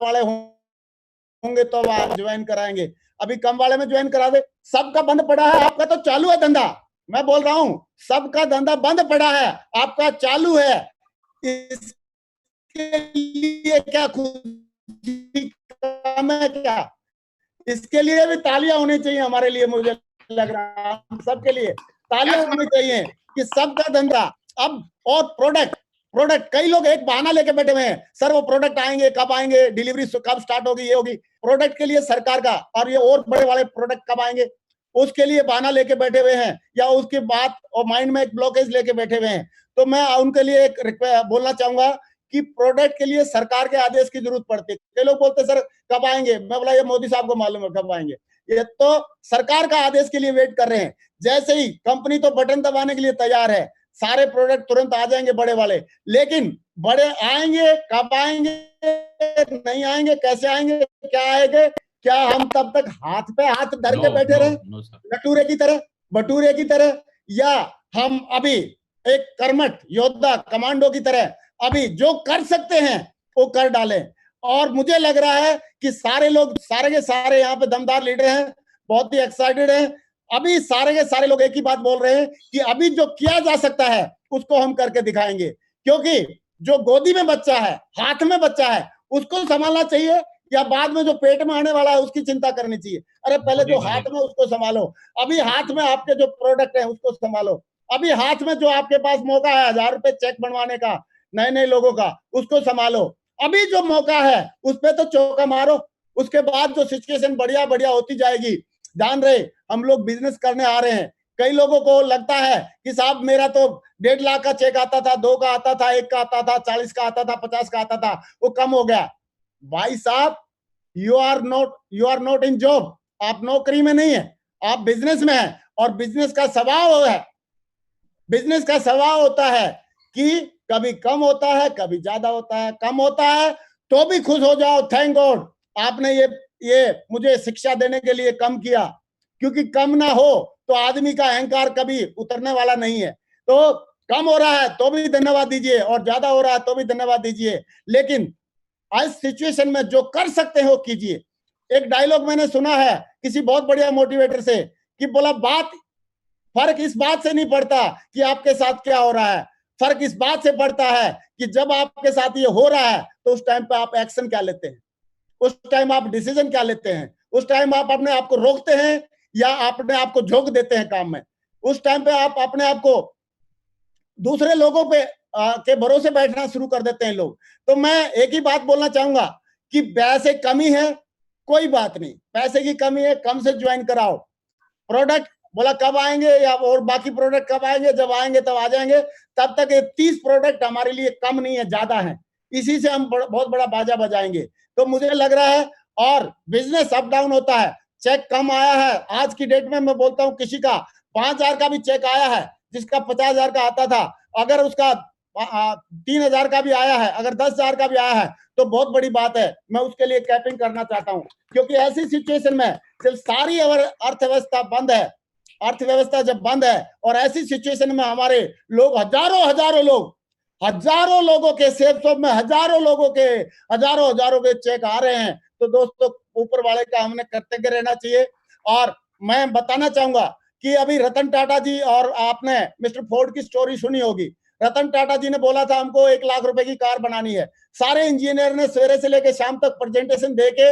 S1: वाले होंगे तो आप ज्वाइन कराएंगे? अभी कम वाले में ज्वाइन करा दे। सबका बंद पड़ा है, आपका तो चालू है धंधा। मैं बोल रहा हूं सबका धंधा बंद पड़ा है, आपका चालू है। इसके लिए क्या खुशी कम है क्या? इसके लिए भी तालियां होनी चाहिए हमारे लिए। मुझे लग रहा है सबके लिए तालियां होनी चाहिए कि सबका धंधा अब। और प्रोडक्ट कई लोग एक बहाना लेके बैठे हुए हैं, सर वो प्रोडक्ट आएंगे, कब आएंगे, डिलीवरी कब स्टार्ट होगी, ये होगी। प्रोडक्ट के लिए सरकार का और ये और बड़े वाले प्रोडक्ट कब आएंगे, उसके लिए बहाना लेके बैठे हुए हैं, या उसकी बात और माइंड में एक ब्लॉकेज लेके बैठे हुए हैं। तो मैं उनके लिए एक बोलना चाहूंगा कि प्रोडक्ट के लिए सरकार के आदेश की जरूरत पड़ती है। कई लोग बोलते सर कब आएंगे, मैं बोला ये मोदी साहब को मालूम है कब आएंगे, ये तो सरकार का आदेश के लिए वेट कर रहे हैं। जैसे ही कंपनी तो बटन दबाने के लिए तैयार है, सारे प्रोडक्ट तुरंत आ जाएंगे बड़े वाले, लेकिन बड़े आएंगे कब आएंगे, नहीं आएंगे, कैसे आएंगे, क्या आएंगे? क्या हम तब तक हाथ पे हाथ धर के बैठे रहे बटूरे की तरह, या हम अभी एक कर्मठ योद्धा कमांडो की तरह अभी जो कर सकते हैं वो कर डालें? और मुझे लग रहा है कि सारे लोग, सारे के सारे यहाँ पे दमदार लीडर हैं, बहुत ही एक्साइटेड हैं। अभी सारे के सारे लोग एक ही बात बोल रहे हैं कि अभी जो किया जा सकता है उसको हम करके दिखाएंगे। क्योंकि जो गोदी में बच्चा है, हाथ में बच्चा है, उसको संभालना चाहिए, या बाद में जो पेट में आने वाला है उसकी चिंता करनी चाहिए? अरे पहले जो हाथ में उसको संभालो। अभी हाथ में आपके जो प्रोडक्ट है उसको संभालो। अभी हाथ में जो आपके पास मौका है 1000 रुपए चेक बनवाने का नए लोगों का, उसको संभालो। अभी जो मौका है उस पर तो चौका मारो। उसके बाद जो सिचुएशन बढ़िया होती जाएगी। ध्यान रहे हम लोग बिजनेस करने आ रहे हैं। कई लोगों को लगता है कि साहब मेरा तो 1.5 लाख का चेक आता था, 2 का आता था, 1 का आता था, 40 का आता था, 50 का आता था, वो कम हो गया। भाई साहब you are not in job, आप नौकरी में नहीं है, आप बिजनेस में है। और बिजनेस का स्वभाव है, बिजनेस का स्वभाव होता है कि कभी कम होता है, कभी ज्यादा होता है। कम होता है तो भी खुश हो जाओ, थैंक गॉड आपने ये मुझे शिक्षा देने के लिए कम किया। क्योंकि कम ना हो तो आदमी का अहंकार कभी उतरने वाला नहीं है। तो कम हो रहा है तो भी धन्यवाद दीजिए, और ज्यादा हो रहा है तो भी धन्यवाद दीजिए, लेकिन आज सिचुएशन में जो कर सकते हो कीजिए। एक डायलॉग मैंने सुना है किसी बहुत बढ़िया मोटिवेटर से, कि बोला फर्क इस बात से नहीं पड़ता कि आपके साथ क्या हो रहा है, फर्क इस बात से पड़ता है कि जब आपके साथ ये हो रहा है तो उस टाइम पे आप एक्शन क्या लेते हैं, उस टाइम आप डिसीजन क्या लेते हैं, उस टाइम आप अपने आप को रोकते हैं या अपने आप को झोंक देते हैं काम में। उस टाइम पे आप अपने आप को दूसरे लोगों पे के भरोसे बैठना शुरू कर देते हैं लोग। तो मैं एक ही बात बोलना चाहूंगा कि पैसे कमी है, कोई बात नहीं, पैसे की कमी है, कम से ज्वाइन कराओ। प्रोडक्ट बोला कब आएंगे या और बाकी प्रोडक्ट कब आएंगे, जब आएंगे तब आ जाएंगे। तब तक ये 30 प्रोडक्ट हमारे लिए कम नहीं है, ज्यादा है, इसी से हम बहुत बड़ा बाजा बजाएंगे। तो मुझे लग रहा है, और बिजनेस अप डाउन होता है, चेक कम आया है आज की डेट में। मैं बोलता हूं किसी का 5,000 का भी चेक आया है, जिसका 50,000 का आता था, अगर उसका 3,000 का भी आया है, अगर 10,000 का भी आया है, तो बहुत बड़ी बात है। मैं उसके लिए कैपिंग करना चाहता हूं, क्योंकि ऐसी सिचुएशन में जब सारी अर्थव्यवस्था बंद है, अर्थव्यवस्था जब बंद है, और ऐसी सिचुएशन में हमारे लोग हजारों लोगों के सेफ शॉप में हजारों के चेक आ रहे हैं, तो दोस्तों ऊपर वाले का हमने कृतज्ञ रहना चाहिए। और मैं बताना चाहूंगा कि अभी रतन टाटा जी, और आपने मिस्टर फोर्ड की स्टोरी सुनी होगी। रतन टाटा जी ने बोला था हमको 1 लाख रुपए की कार बनानी है। सारे इंजीनियर ने सवेरे से लेकर शाम तक प्रेजेंटेशन देके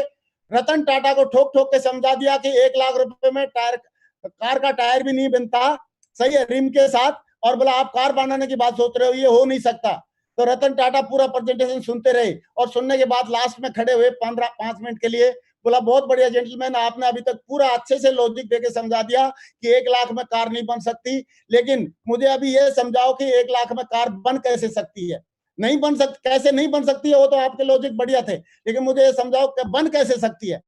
S1: रतन टाटा को ठोक के समझा दिया कि 1 लाख रुपए में कार का टायर भी नहीं बनता, सही है, रिम के साथ, और बोला आप कार बनाने की बात सोच रहे हो, ये हो नहीं सकता। तो रतन टाटा पूरा प्रेजेंटेशन सुनते रहे, और सुनने के बाद लास्ट में खड़े हुए 5 मिनट के लिए, बोला बहुत बढ़िया जेंटलमैन, आपने अभी तक पूरा अच्छे से लॉजिक देके समझा दिया कि 1 लाख में कार नहीं बन सकती, लेकिन मुझे अभी ये समझाओ कि 1 लाख में कार बन कैसे सकती है। नहीं बन सकती, कैसे नहीं बन सकती है, वो तो आपके लॉजिक बढ़िया थे, लेकिन मुझे ये समझाओ कि बन कैसे सकती है।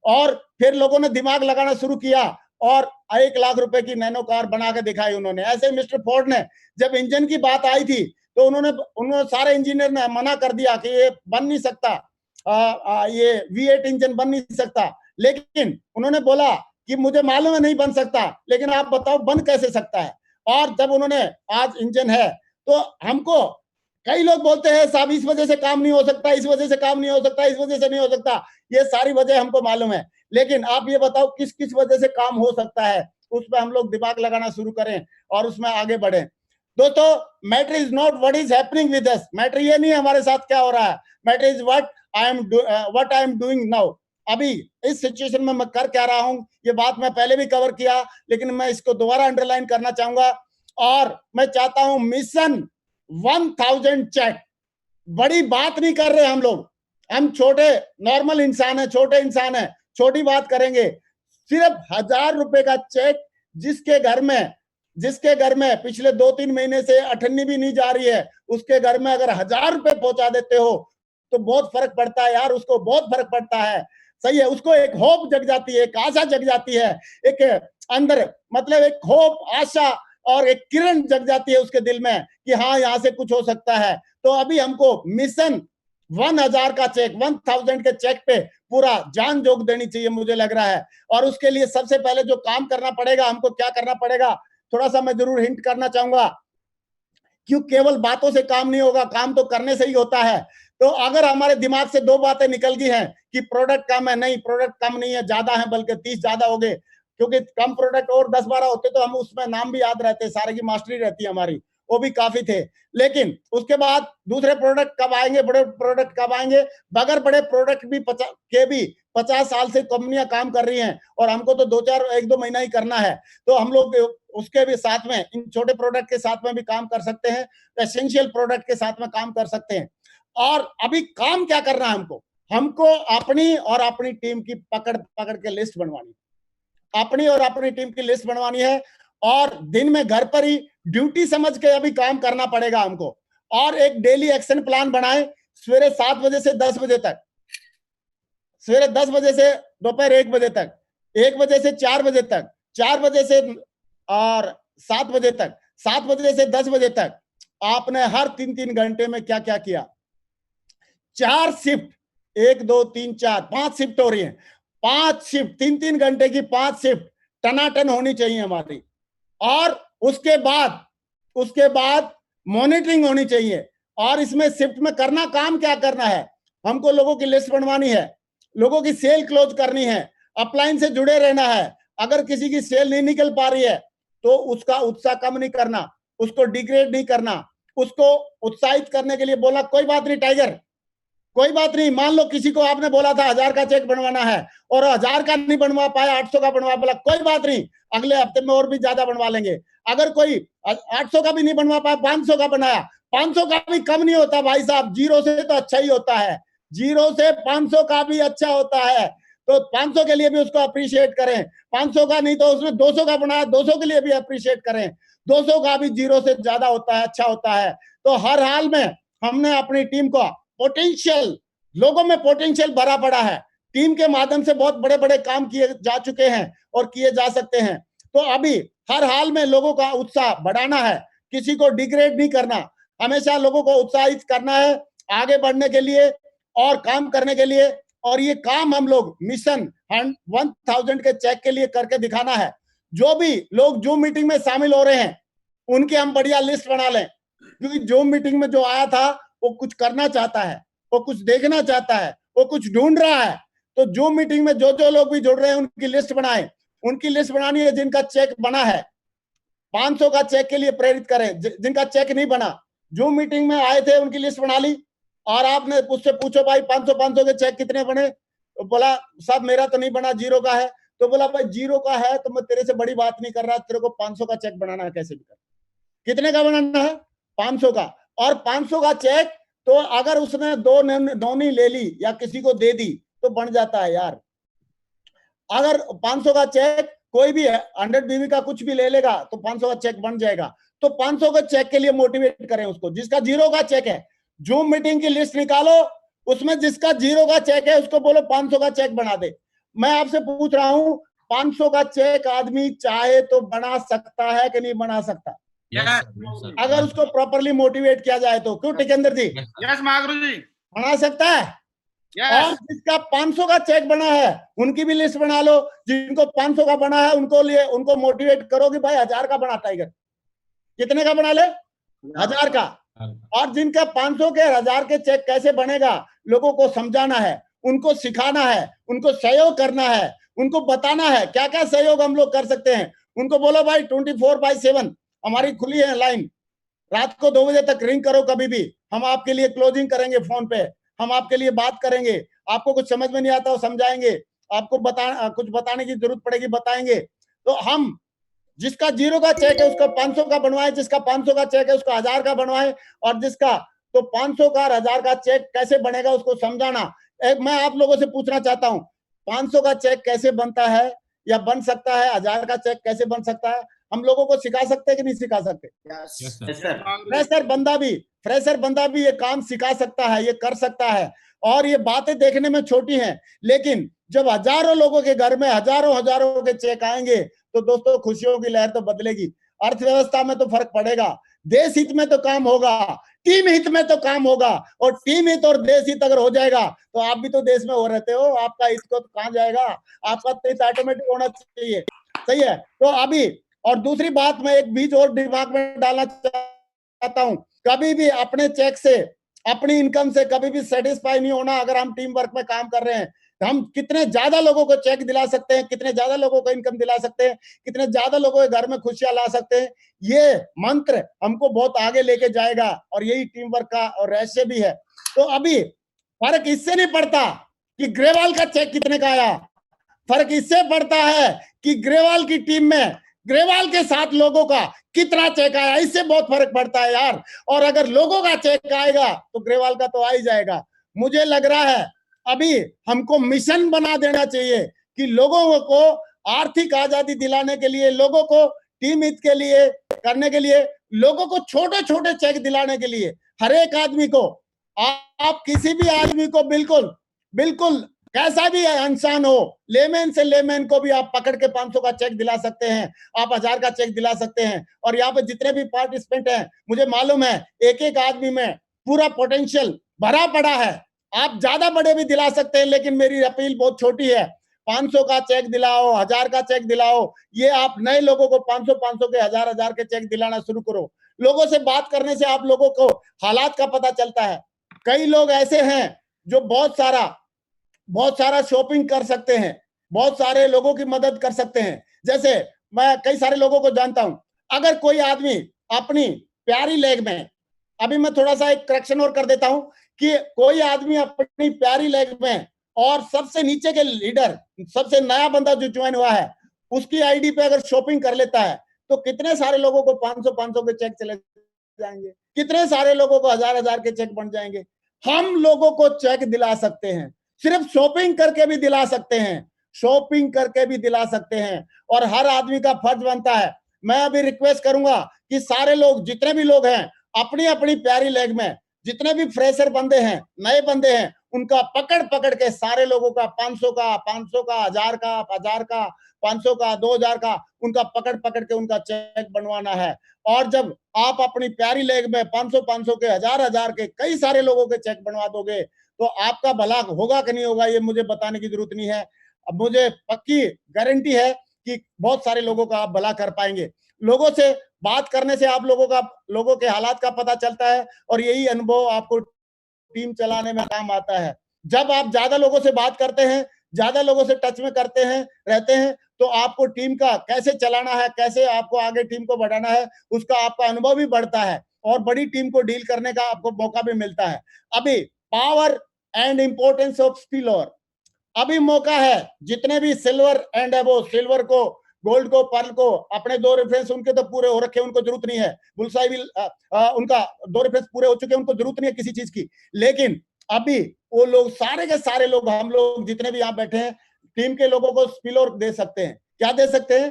S1: और फिर लोगों ने दिमाग लगाना शुरू किया, और 1 लाख रुपए की नैनो कार बना के दिखाई उन्होंने। ऐसे मिस्टर फोर्ड ने, जब इंजन की बात आई थी, तो उन्होंने सारे इंजीनियर ने मना कर दिया कि ये बन नहीं सकता, ये V8 इंजन बन नहीं सकता। लेकिन उन्होंने बोला कि मुझे मालूम है नहीं बन सकता, लेकिन आप बताओ बन कैसे सकता है। और जब उन्होंने आज इंजन है, तो हमको कई लोग बोलते हैं साहब इस वजह से काम नहीं हो सकता, इस वजह से काम नहीं हो सकता, इस वजह से नहीं हो सकता। ये सारी वजह हमको मालूम है, लेकिन आप ये बताओ किस किस वजह से काम हो सकता है, उस पर हम लोग दिमाग लगाना शुरू करें और उसमें आगे बढ़ें। दोस्तों, matter is not what is happening with us, matter ये नहीं है हमारे साथ क्या हो रहा है, matter is what I am doing now. अभी इस सिचुएशन में मैं कर क्या रहा हूं, ये बात मैं पहले भी कवर किया, लेकिन मैं इसको दोबारा अंडरलाइन करना चाहूंगा। और मैं चाहता हूं मिशन 1000 चेक, बड़ी बात नहीं कर रहे हम लोग, हम छोटे नॉर्मल इंसान है, छोटे इंसान है, छोटी बात करेंगे। सिर्फ 1000 रुपए का चेक, जिसके घर में पिछले 2-3 महीने से अठन्नी भी नहीं जा रही है, उसके घर में अगर 1000 रुपए पहुंचा देते हो तो बहुत फर्क पड़ता है यार, उसको बहुत फर्क पड़ता है, सही है। उसको एक होप जग जाती है, एक आशा जग जाती है, एक अंदर मतलब एक होप, आशा और एक किरण जग जाती है उसके दिल में कि हाँ यहाँ से कुछ हो सकता है। तो अभी हमको मिशन 1000 का चेक, 1000 के चेक पे पूरा जान जोग देनी चाहिए मुझे लग रहा है। और उसके लिए सबसे पहले जो काम करना पड़ेगा, हमको क्या करना पड़ेगा, थोड़ा सा मैं जरूर हिंट करना चाहूंगा, क्यों केवल बातों से काम नहीं होगा, काम तो करने से ही होता है। तो अगर हमारे दिमाग से 2 बातें निकल गई हैं कि प्रोडक्ट कम है, नहीं प्रोडक्ट कम नहीं है, ज्यादा है, बल्कि 30 ज्यादा हो गए, क्योंकि कम प्रोडक्ट और 10-12 होते तो हम उसमें नाम भी याद रहते, सारे की मास्टरी रहती है हमारी, वो भी काफी थे। लेकिन उसके बाद दूसरे प्रोडक्ट कब आएंगे, बड़े प्रोडक्ट कब आएंगे, बगैर बड़े प्रोडक्ट भी 50 साल से कंपनियां काम कर रही हैं, और हमको तो 1-2 महीना ही करना है। तो हम लोग उसके भी साथ में, इन छोटे प्रोडक्ट के साथ में भी काम कर सकते हैं, एसेंशियल प्रोडक्ट के साथ में काम कर सकते हैं। और अभी काम क्या करना है हमको अपनी और अपनी टीम की पकड़ के लिस्ट बनवानी, अपनी और अपनी टीम की लिस्ट बनवानी है, और दिन में घर पर ही ड्यूटी समझ के अभी काम करना पड़ेगा हमको। और एक डेली एक्शन प्लान बनाएं, सवेरे 7 बजे से 10 बजे तक, सवेरे 10 बजे से दोपहर 1 बजे तक, 1 बजे से 4 बजे तक, 4 बजे से और 7 बजे तक, 7 बजे से 10 बजे तक आपने हर 3-3 घंटे में क्या क्या किया। 4 शिफ्ट, 1 2 3 4 5 शिफ्ट हो रही है, 5 शिफ्ट, 3-3 घंटे की 5 शिफ्ट टनाटन होनी चाहिए हमारी। और उसके बाद मॉनिटरिंग होनी चाहिए। और इसमें शिफ्ट में करना काम क्या करना है, हमको लोगों की लिस्ट बनवानी है, लोगों की सेल क्लोज करनी है, अपलाइन से जुड़े रहना है। अगर किसी की सेल नहीं निकल पा रही है तो उसका उत्साह कम नहीं करना, उसको डिग्रेड नहीं करना, उसको उत्साहित करने के लिए बोला कोई बात नहीं टाइगर, कोई बात नहीं। मान लो किसी को आपने बोला था 1000 का चेक बनवाना है और 1000 का नहीं बनवा पाया, 800 का बनवा, बोला कोई बात नहीं, अगले हफ्ते में और भी ज्यादा बनवा लेंगे। अगर कोई 800 का भी नहीं बनवा पाया, 500 का बनाया, 500 का भी कम नहीं होता भाई साहब, 0 से तो अच्छा ही होता है, 0 से 500 का भी अच्छा होता है। तो 500 के लिए भी उसको अप्रिशिएट करें, 500 का नहीं तो उसने 200 का बनाया, 200 के लिए भी अप्रिशिएट करें, 200 का भी 0 से ज्यादा होता है, अच्छा होता है। तो हर हाल में हमने अपनी टीम को पोटेंशियल, लोगों में पोटेंशियल भरा पड़ा है, टीम के माध्यम से बहुत बड़े बड़े काम किए जा चुके हैं और किए जा सकते हैं। तो अभी हर हाल में लोगों का उत्साह बढ़ाना है, किसी को डिग्रेड नहीं करना, हमेशा लोगों को उत्साहित करना है आगे बढ़ने के लिए और काम करने के लिए। और ये काम हम लोग मिशन 1000 के चेक के लिए करके दिखाना है। जो भी लोग जूम मीटिंग में शामिल हो रहे हैं उनकी हम बढ़िया लिस्ट बना लें, क्योंकि जूम मीटिंग में जो आया था वो कुछ करना चाहता है, वो कुछ देखना चाहता है, वो कुछ ढूंढ रहा है। तो जूम मीटिंग में जो जो लोग भी जुड़ रहे हैं उनकी लिस्ट बनाएं, उनकी लिस्ट बनानी है। जिनका चेक बना है 500 का चेक के लिए प्रेरित करें, जिनका चेक नहीं बना जूम मीटिंग में आए थे उनकी लिस्ट बना ली और आपने उससे पूछो भाई 500 के चेक कितने बने, तो बोला साहब मेरा तो नहीं बना, 0 का है। तो बोला भाई 0 का है तो मैं तेरे से बड़ी बात नहीं कर रहा, तेरे को 500 का चेक बनाना है, कैसे भी कर। कितने का बनाना है? 500 का। और 500 का चेक तो अगर उसने दोनी ले ली या किसी को दे दी तो बन जाता है यार। अगर 500 का चेक कोई भी 100 बीबी का कुछ भी ले लेगा तो 500 का चेक बन जाएगा। तो 500 के चेक के लिए मोटिवेट करें उसको। जिसका 0 का चेक है, जूम मीटिंग की लिस्ट निकालो, उसमें जिसका 0 का चेक है उसको बोलो 500 का चेक बना दे। मैं आपसे पूछ रहा हूं 500 का चेक आदमी चाहे तो बना सकता है कि नहीं बना सकता? अगर उसको प्रॉपरली मोटिवेट किया जाए तो। क्यों टिकेंद्र जी?
S2: यस महागुरु जी,
S1: बना सकता है। और जिसका 500 का चेक बना है उनकी भी लिस्ट बना लो। जिनको 500 का बना है उनको मोटिवेट करो कि भाई 1000 का बना टाइगर। कितने का बना ले? 1000 का। और जिनका 500 के 1000 के चेक कैसे बनेगा लोगों को समझाना है, उनको सिखाना है, उनको सहयोग करना है, उनको बताना है क्या क्या सहयोग हम लोग कर सकते हैं। उनको बोलो भाई 24/7 हमारी खुली है लाइन, रात को 2 बजे तक रिंग करो कभी भी, हम आपके लिए क्लोजिंग करेंगे फोन पे, हम आपके लिए बात करेंगे, आपको कुछ समझ में नहीं आता वो समझाएंगे, आपको कुछ बताने की जरूरत पड़ेगी बताएंगे। तो हम जिसका 0 का चेक है उसका 500 का बनवाए, जिसका 500 का चेक है उसका 1000 का बनवाए, और जिसका तो 500 का 1000 का चेक कैसे बनेगा उसको समझाना। मैं आप लोगों से पूछना चाहता हूं 500 का चेक कैसे बनता है या बन सकता है, 1000 का चेक कैसे बन सकता है, हम लोगों को सिखा सकते हैं कि नहीं सिखा सकते? फ्रेशर बंदा भी ये काम सिखा सकता है, ये कर सकता है। और ये बातें देखने में छोटी हैं, लेकिन जब हजारों लोगों के घर में हजारों के चेक आएंगे तो दोस्तों खुशियों की लहर तो बदलेगी, अर्थव्यवस्था में तो फर्क पड़ेगा, देश हित में तो काम होगा, टीम हित में तो काम होगा। और टीम हित और देश हित अगर हो जाएगा तो आप भी तो देश में हो रहते हो, आपका हित को तो कहां जाएगा, आपका तो हित ऑटोमेटिक होना चाहिए। सही है। तो अभी और दूसरी बात मैं एक बीज और दिमाग में डालना चाहता हूं, कभी भी अपने चेक से अपनी इनकम से कभी भी सेटिस्फाई नहीं होना। अगर हम टीम वर्क में काम कर रहे हैं, हम कितने ज्यादा लोगों को चेक दिला सकते हैं, कितने ज्यादा लोगों को इनकम दिला सकते हैं, कितने ज्यादा लोगों के घर में खुशियां ला सकते हैं, ये मंत्र हमको बहुत आगे लेके जाएगा। और यही टीम वर्क का और रहस्य भी है। तो अभी फर्क इससे नहीं पड़ता कि ग्रेवाल का चेक कितने का आया, फर्क इससे पड़ता है कि ग्रेवाल की टीम में ग्रेवाल के साथ लोगों का कितना चेक आया, इससे बहुत फर्क पड़ता है यार। और अगर लोगों का चेक आएगा तो ग्रेवाल का तो आ ही जाएगा। मुझे लग रहा है अभी हमको मिशन बना देना चाहिए कि लोगों को आर्थिक आजादी दिलाने के लिए, लोगों को टीम हित के लिए करने के लिए, लोगों को छोटे छोटे चेक दिलाने के लिए, हर एक आदमी को, आप किसी भी आदमी को बिल्कुल बिल्कुल कैसा भी इंसान हो, लेमैन से लेमैन को भी आप पकड़ के 500 का चेक दिला सकते हैं, आप 1000 का चेक दिला सकते हैं। और यहाँ पे जितने भी पार्टिसिपेंट हैं, मुझे मालूम है एक एक आदमी में पूरा पोटेंशियल भरा पड़ा है। आप ज्यादा बड़े भी दिला सकते हैं, लेकिन मेरी अपील बहुत छोटी है, 500 का चेक दिलाओ, 1000 का चेक दिलाओ। ये आप नए लोगों को 500 के 1000 के चेक दिलाना शुरू करो। लोगों से बात करने से आप लोगों को हालात का पता चलता है। कई लोग ऐसे हैं जो बहुत सारा शॉपिंग कर सकते हैं, बहुत सारे लोगों की मदद कर सकते हैं। जैसे मैं कई सारे लोगों को जानता हूं, अगर कोई आदमी अपनी प्यारी लेग में, अभी मैं थोड़ा सा एक करेक्शन और कर देता हूं कि कोई आदमी अपनी प्यारी लेग में और सबसे नीचे के लीडर, सबसे नया बंदा जो ज्वाइन हुआ है, उसकी आईडी पे अगर शॉपिंग कर लेता है तो कितने सारे लोगों को 500 के चेक चले जाएंगे, कितने सारे लोगों को 1000 के चेक बन जाएंगे। हम लोगों को चेक दिला सकते हैं, सिर्फ शॉपिंग करके भी दिला सकते हैं, शॉपिंग करके भी दिला सकते हैं। और हर आदमी का फर्ज बनता है, मैं अभी रिक्वेस्ट करूंगा कि सारे लोग, जितने भी लोग हैं, अपनी अपनी प्यारी लैग में, जितने भी फ्रेशर बंदे हैं, नए बंदे हैं, उनका पकड़ पकड़ के सारे लोगों का 500 का, 500 का, 1000 का, 1000 का, 500 का, 2000 का, उनका पकड़ पकड़ के उनका चेक बनवाना है। और जब आप अपनी प्यारी लैग में 500 के, 1000 के, कई सारे लोगों के चेक बनवा दोगे तो आपका भला होगा कि नहीं होगा, ये मुझे बताने की जरूरत नहीं है। अब मुझे पक्की गारंटी है कि बहुत सारे लोगों का आप भला कर पाएंगे। लोगों से बात करने से आप लोगों के हालात का पता चलता है, और यही अनुभव आपको टीम चलाने में काम आता है। जब आप ज्यादा लोगों से बात करते हैं, ज्यादा लोगों से टच में रहते हैं, तो आपको टीम का कैसे चलाना है, कैसे आपको आगे टीम को बढ़ाना है, उसका आपका अनुभव भी बढ़ता है, और बड़ी टीम को डील करने का आपको मौका भी मिलता है। अभी power and importance of spillover, अभी मौका है, जितने भी सिल्वर एंड अबो, सिल्वर को, गोल्ड को, पर्ल को, अपने 2 रेफरेंस उनके तो पूरे हो रखे, उनको जरूरत नहीं है, बुलसाई भी उनका 2 रेफरेंस पूरे हो चुके हैं, उनको जरूरत नहीं है किसी चीज की। लेकिन अभी वो लोग, सारे के सारे लोग, हम लोग जितने भी यहाँ बैठे हैं, टीम के लोगों को स्पिलओवर दे सकते हैं। क्या दे सकते हैं?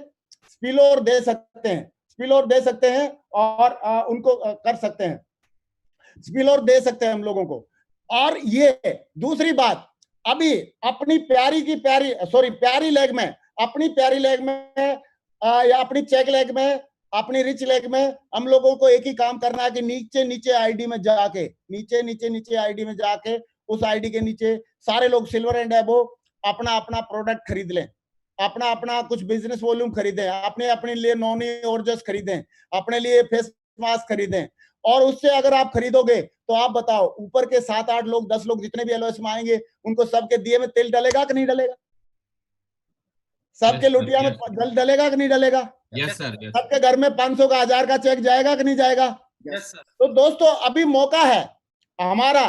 S1: स्पिलओवर दे सकते हैं, स्पिलओवर दे सकते हैं, और उनको कर सकते हैं, स्पिलओवर दे सकते हैं हम लोगों को। और ये दूसरी बात, अभी अपनी प्यारी लेग में, अपनी प्यारी लेग में या अपनी चेक लेग में, अपनी रिच लेग में, हम लोगों को एक ही काम करना है कि नीचे आईडी में जाके, नीचे आईडी में जाके, उस आईडी के नीचे सारे लोग सिल्वर एंड एबो अपना प्रोडक्ट खरीद लें, अपना कुछ बिजनेस वॉल्यूम खरीदें, अपने लिए नॉनी ऑर्जर्स खरीदें, अपने लिए फेस मास्क खरीदें। और उससे अगर आप खरीदोगे तो आप बताओ, ऊपर के 7-8 लोग, 10 लोग जितने भी एलओएस में आएंगे, उनको सबके दिए में तेल डलेगा कि नहीं डलेगा? सबके लुटिया में जल डलेगा कि नहीं डलेगा?
S4: Yes sir.
S1: सबके घर में 500 का, 1000 का चेक जाएगा कि नहीं जाएगा?
S5: Yes sir.
S1: तो दोस्तों, अभी मौका है हमारा,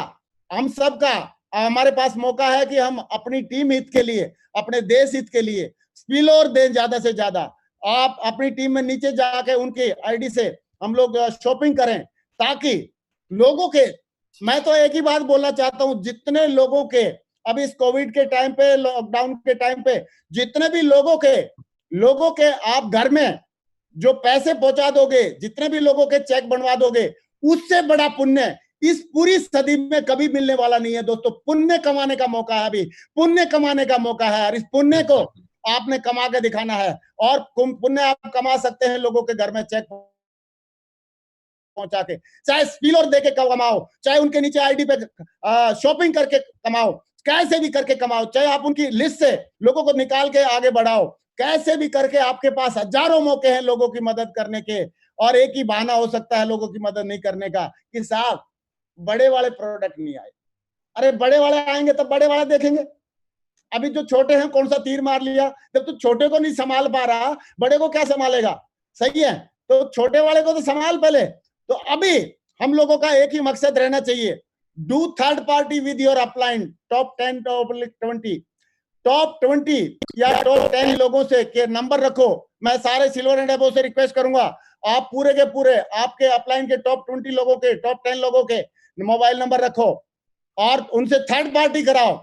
S1: हम सबका, हमारे पास मौका है कि हम अपनी टीम हित के लिए, अपने देश हित के लिए स्पिलओवर दें ज्यादा से ज्यादा। आप अपनी टीम में नीचे जाके उनके आईडी से हम लोग शॉपिंग करें, ताकि लोगों के, मैं तो एक ही बात बोलना चाहता हूं, जितने लोगों के अभी इस कोविड के टाइम पे, लॉकडाउन के टाइम पे, जितने भी लोगों के आप घर में जो पैसे पहुंचा दोगे, जितने भी लोगों के चेक बनवा दोगे, उससे बड़ा पुण्य इस पूरी सदी में कभी मिलने वाला नहीं है। दोस्तों, पुण्य कमाने का मौका है, अभी पुण्य कमाने का मौका है, और इस पुण्य को आपने कमा के दिखाना है। और पुण्य आप कमा सकते हैं लोगों के घर में चेक पहुंचा के, चाहे स्पिलओवर देके कमाओ, चाहे उनके नीचे आईडी पे शॉपिंग करके कमाओ, कैसे भी करके कमाओ, चाहे आप उनकी लिस्ट से लोगों को निकाल के आगे बढ़ाओ, कैसे भी करके आपके पास हजारों मौके हैं लोगों की मदद करने के। और एक ही बहाना हो सकता है लोगों की मदद नहीं करने का कि साहब बड़े वाले प्रोडक्ट नहीं आए। अरे बड़े वाले आएंगे तब बड़े वाले देखेंगे। अभी जो छोटे हैं, कौन सा तीर मार लिया? जब तो छोटे को नहीं संभाल पा रहा, बड़े को क्या संभालेगा? सही है, तो छोटे वाले को तो संभाल पहले। तो अभी हम लोगों का एक ही मकसद रहना चाहिए, do third party with your upline, top 10 top 20 या टॉप 10 लोगों से के नंबर रखो। मैं सारे सिल्वर एंड अबव से रिक्वेस्ट करूंगा, आप पूरे के पूरे आपके अपलाइन के टॉप 20 लोगों के, टॉप 10 लोगों के मोबाइल नंबर रखो और उनसे थर्ड पार्टी कराओ।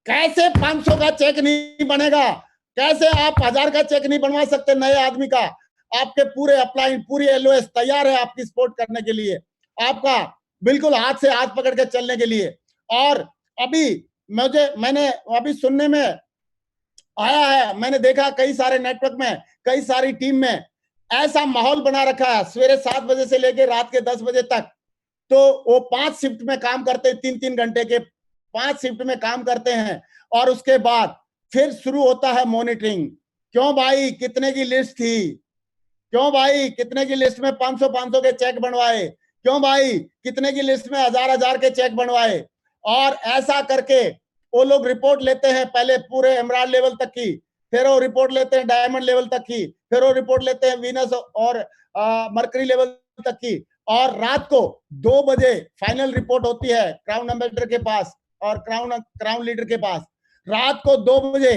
S1: कैसे 500 का चेक नहीं बनेगा, कैसे आप 1000 का चेक नहीं बनवा सकते नए आदमी का? आपके पूरे अपलाइन, पूरी एलओएस तैयार है आपकी सपोर्ट करने के लिए, आपका बिल्कुल हाथ से हाथ पकड़ के चलने के लिए। और अभी मैंने अभी सुनने में आया है, मैंने देखा कई सारे नेटवर्क में, कई सारी टीम में ऐसा माहौल बना रखा है, सवेरे 7 बजे से लेकर रात के 10 बजे तक, तो वो 5 शिफ्ट में काम करते हैं, 3-3 घंटे के 5 शिफ्ट में काम करते हैं। और उसके बाद फिर शुरू होता है मॉनिटरिंग। क्यों भाई कितने की लिस्ट थी, क्यों भाई कितने की लिस्ट में 500 के चेक बनवाए, क्यों भाई कितने की लिस्ट में 1000 के चेक बनवाए। और ऐसा करके वो लोग रिपोर्ट लेते हैं, पहले पूरे एमराल्ड लेवल तक की, फिर वो रिपोर्ट लेते हैं डायमंड लेवल तक की, फिर वो रिपोर्ट लेते हैं वीनस और मरकरी लेवल तक की। और रात को 2 बजे फाइनल रिपोर्ट होती है क्राउन एम्बेसडर के पास और क्राउन लीडर के पास, रात को 2 बजे।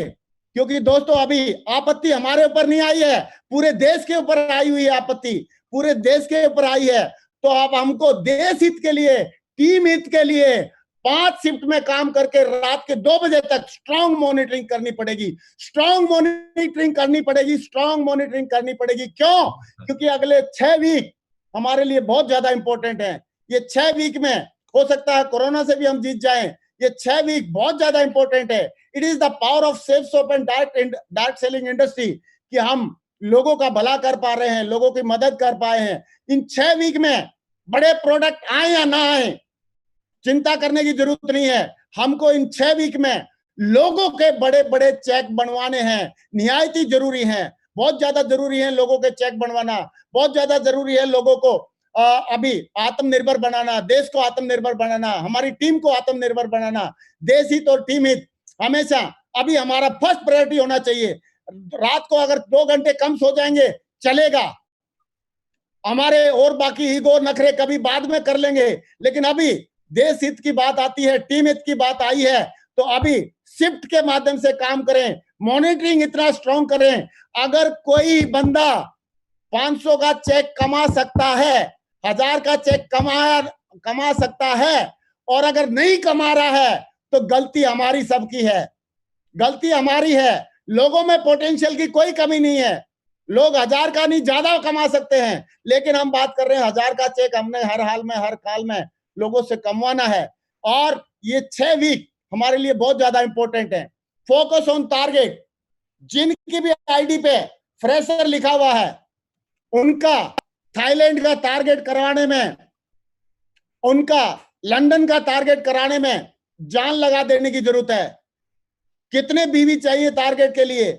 S1: क्योंकि दोस्तों अभी आपत्ति हमारे ऊपर नहीं आई है, पूरे देश के ऊपर आई हुई है आपत्ति, पूरे देश के ऊपर आई है। तो अब हमको देश हित के लिए, टीम हित के लिए 5 शिफ्ट में काम करके रात के 2 बजे तक स्ट्रांग मॉनिटरिंग करनी पड़ेगी, स्ट्रांग मॉनिटरिंग करनी पड़ेगी, स्ट्रांग मॉनिटरिंग करनी पड़ेगी। क्यों? क्योंकि अगले 6 वीक हमारे लिए बहुत ज्यादा इंपॉर्टेंट है। ये 6 वीक में हो सकता है कोरोना से भी हम जीत जाएं। ये 6 वीक बहुत ज्यादा इंपॉर्टेंट है। It is the power of safe soap and direct selling industry कि हम लोगों का भला कर पा रहे हैं, लोगों की मदद कर पाए हैं। इन 6 वीक में बड़े प्रोडक्ट आए या ना आए, चिंता करने की जरूरत नहीं है। हमको इन 6 वीक में लोगों के बड़े बड़े चेक बनवाने हैं, निहायत ही जरूरी है, बहुत ज्यादा जरूरी है लोगों के चेक बनवाना, बहुत ज्यादा जरूरी है लोगों को अभी आत्मनिर्भर बनाना, देश को आत्मनिर्भर बनाना, हमारी टीम को आत्मनिर्भर बनाना। देश हित और टीम हित हमेशा अभी हमारा फर्स्ट प्रायोरिटी होना चाहिए। रात को अगर 2 घंटे कम सो जाएंगे चलेगा, हमारे और बाकी ईगो नखरे कभी बाद में कर लेंगे, लेकिन अभी देश हित की बात आती है, टीम हित की बात आई है, तो अभी शिफ्ट के माध्यम से काम करें, मॉनिटरिंग इतना स्ट्रॉन्ग करें। अगर कोई बंदा 500 का चेक कमा सकता है, 1000 का चेक कमा सकता है, और अगर नहीं कमा रहा है तो गलती हमारी सबकी है, गलती हमारी है। लोगों में पोटेंशियल की कोई कमी नहीं है, लोग 1000 का नहीं ज्यादा कमा सकते हैं, लेकिन हम बात कर रहे हैं 1000 का चेक हमने हर हाल में हर काल में लोगों से कमवाना है। और ये 6 वीक हमारे लिए बहुत ज्यादा इंपॉर्टेंट है। Focus on target. जिनकी भी आईडी पे फ्रेशर लिखा हुआ है उनका थाईलैंड का टारगेट करवाने में, उनका लंदन का टारगेट कराने में जान लगा देने की जरूरत है। कितने बीवी चाहिए टारगेट के लिए,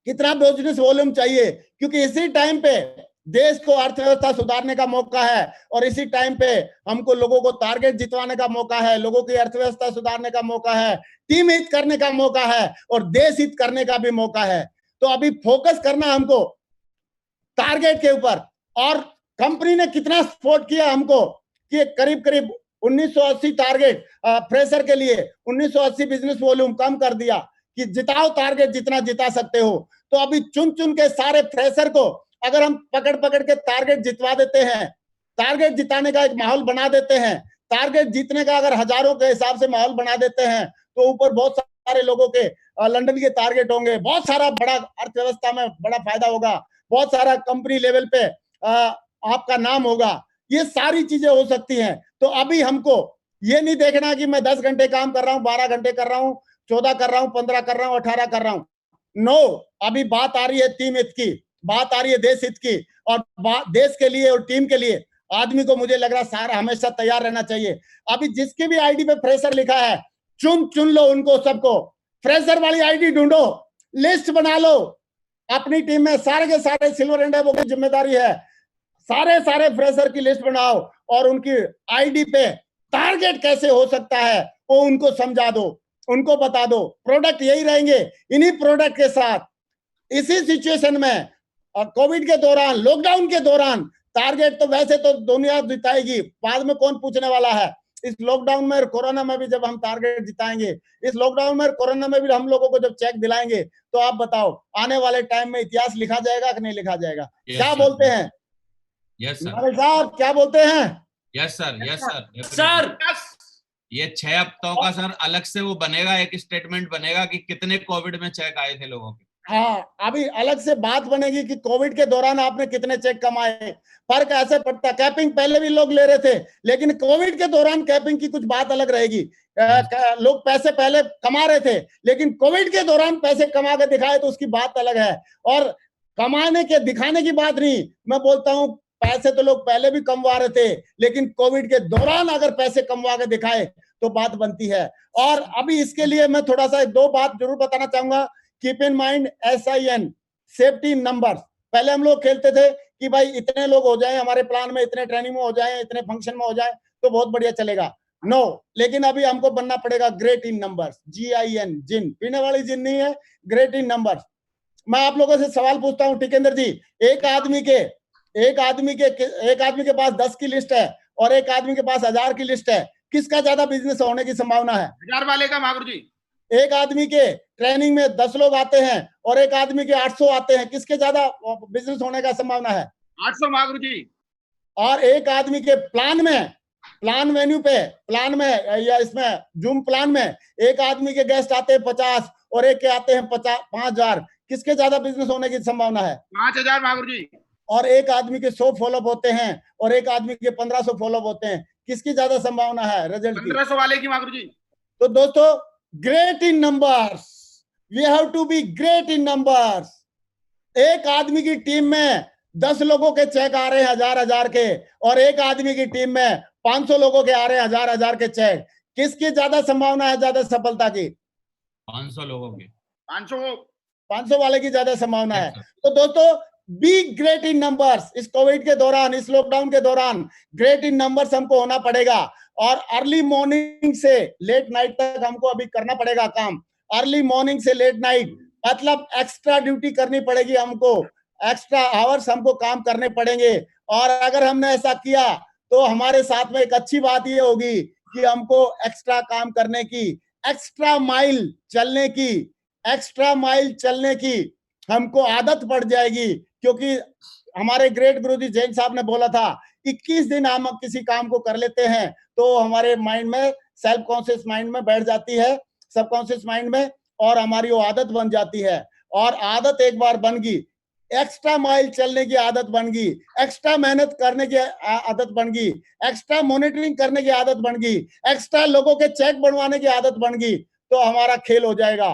S1: कितना बिजनेस वॉल्यूम चाहिए, क्योंकि इसी टाइम पे देश को अर्थव्यवस्था सुधारने का मौका है, और इसी टाइम पे हमको लोगों को टारगेट जितवाने का मौका है, लोगों की अर्थव्यवस्था सुधारने का मौका है, टीम हित करने का मौका है, और देश हित करने का भी मौका है। तो अभी फोकस करना हमको टारगेट के ऊपर। और कंपनी ने कितना सपोर्ट किया हमको कि करीब करीब 1980 टारगेट फ्रेशर के लिए 1980 बिजनेस वॉल्यूम कम कर दिया कि जिताओ टारगेट जितना जिता सकते हो। तो अभी चुन चुन के सारे फ्रेशर को अगर हम पकड़ पकड़ के टारगेट जितवा देते हैं, टारगेट जिताने का एक माहौल बना देते हैं, टारगेट जीतने का अगर हजारों के हिसाब से माहौल बना देते हैं, तो ऊपर बहुत सारे लोगों के लंदन के टारगेट होंगे, बहुत सारा बड़ा अर्थव्यवस्था में बड़ा फायदा होगा, बहुत सारा कंपनी लेवल पे आपका नाम होगा। ये सारी चीजें हो सकती हैं। तो अभी हमको ये नहीं देखना कि मैं 10 घंटे काम कर रहा हूँ, 12 घंटे कर रहा हूँ, 14 कर रहा हूँ, 15 कर रहा हूँ, 18 कर रहा हूँ। नो, अभी बात आ रही है टीम हित की, बात आ रही है देश हित की, और देश के लिए और टीम के लिए आदमी को मुझे लग रहा सारा हमेशा तैयार रहना चाहिए। अभी जिसके भी आईडी पे फ्रेशर लिखा है चुन लो उनको सबको, फ्रेशर वाली आईडी ढूंढो, लिस्ट बना लो अपनी टीम में। सारे के सारे सिल्वर एंड एबव की जिम्मेदारी है, सारे फ्रेशर की लिस्ट बनाओ और उनकी आईडी पे टारगेट कैसे हो सकता है वो उनको समझा दो, उनको बता दो। प्रोडक्ट यही रहेंगे, इन्हीं प्रोडक्ट के साथ इसी सिचुएशन में कोविड के दौरान, लॉकडाउन के दौरान टारगेट तो वैसे तो दुनिया जिताएगी, बाद में कौन पूछने वाला है। इस लॉकडाउन में, कोरोना में भी जब हम टारगेट जिताएंगे, इस लॉकडाउन में, कोरोना में भी हम लोगों को जब चेक दिलाएंगे, तो आप बताओ आने वाले टाइम में इतिहास लिखा जाएगा कि नहीं लिखा जाएगा? क्या बोलते हैं?
S4: Yes sir.
S1: साहब क्या बोलते हैं?
S4: Yes sir, yes sir, sir ये 6 हफ्तों का सर अलग से वो बनेगा, एक स्टेटमेंट बनेगा कि कितने कोविड में चेक आए थे लोगों के।
S1: हाँ, अभी अलग से बात बनेगी कि कोविड के दौरान आपने कितने चेक कमाए। फर्क ऐसे पड़ता, कैपिंग पहले भी लोग ले रहे थे, लेकिन कोविड के दौरान कैपिंग की कुछ बात अलग रहेगी। लोग पैसे पहले कमा रहे थे, लेकिन कोविड के दौरान पैसे कमा के दिखाए तो उसकी बात अलग है। और कमाने के दिखाने की बात नहीं, मैं बोलता हूँ पैसे तो लोग पहले भी कमवा रहे थे, लेकिन कोविड के दौरान अगर पैसे कमवा के दिखाए तो बात बनती है। और अभी इसके लिए मैं थोड़ा सा 2 बात जरूर बताना चाहूंगा। Keep in mind SIN, safety numbers. पहले हम लोग खेलते थे कि भाई इतने लोग हो जाएं हमारे प्लान में, इतने ट्रेनिंग में हो जाएं, इतने फंक्शन में हो जाएं तो बहुत बढ़िया चलेगा। नो, लेकिन अभी हमको बनना पड़ेगा ग्रेट इन नंबर्स, GIN, जिन, पीने वाली जिन नहीं है, ग्रेट इन नंबर्स। मैं आप लोगों से सवाल पूछता हूँ टिकेंद्र जी, एक आदमी के पास 10 की लिस्ट है और एक आदमी के पास 1000 की लिस्ट है, किसका ज्यादा बिजनेस होने की संभावना है?
S2: 1000 वाले का मागुर जी।
S1: एक आदमी के ट्रेनिंग में 10 लोग आते हैं और एक आदमी के 800 आते हैं, किसके ज्यादा बिजनेस होने का संभावना है?
S2: 800 मागुर जी।
S1: और एक आदमी के प्लान में प्लान मेन्यू पे, प्लान में या इसमें जूम प्लान में एक आदमी के गेस्ट आते हैं 50 और एक के आते हैं 5,000, किसके ज्यादा बिजनेस होने की संभावना है?
S2: 5,000 महागुरु जी।
S1: और एक आदमी के 100 फॉलोअप होते हैं और एक आदमी के 1,500 फॉलोअप होते हैं, किसकी ज्यादा संभावना है रिजल्ट की?
S2: 1,500 वाले की महागुरु जी।
S1: तो दोस्तों, great in numbers, we have to be great in numbers. एक आदमी की टीम में 10 लोगों के चेक आ रहे हैं 1,000 के, और एक आदमी की टीम में 500 लोगों के आ रहे हैं 1,000 के चेक, किसकी ज्यादा संभावना है ज्यादा सफलता की?
S4: 500 लोगों की।
S1: 500 वाले की ज्यादा संभावना है। तो दोस्तों, बी ग्रेट इन नंबर्स। इस कोविड के दौरान, इस लॉकडाउन के दौरान ग्रेट इन नंबर्स हमको होना पड़ेगा, और अर्ली मॉर्निंग से लेट नाइट तक हमको अभी करना पड़ेगा काम। अर्ली मॉर्निंग से लेट नाइट मतलब एक्स्ट्रा ड्यूटी करनी पड़ेगी हमको, एक्स्ट्रा आवर्स हमको काम करने पड़ेंगे। और अगर हमने ऐसा किया तो हमारे साथ में एक अच्छी बात ये होगी कि हमको एक्स्ट्रा काम करने की, एक्स्ट्रा माइल चलने की, एक्स्ट्रा माइल चलने की हमको आदत पड़ जाएगी। क्योंकि हमारे ग्रेट गुरुजी जैन साहब ने बोला था 21 दिन हम किसी काम को कर लेते हैं तो हमारे माइंड में, सेल्फ कॉन्शियस माइंड में बैठ जाती है, सबकॉन्शियस माइंड में, और हमारी वो आदत बन जाती है। और आदत एक बार बन गई, एक्स्ट्रा माइल चलने की आदत बन गई, एक्स्ट्रा मेहनत करने की आदत बन गई, एक्स्ट्रा मॉनिटरिंग करने की आदत बन गई, एक्स्ट्रा लोगों के चेक बनवाने की आदत बन गई, तो हमारा खेल हो जाएगा।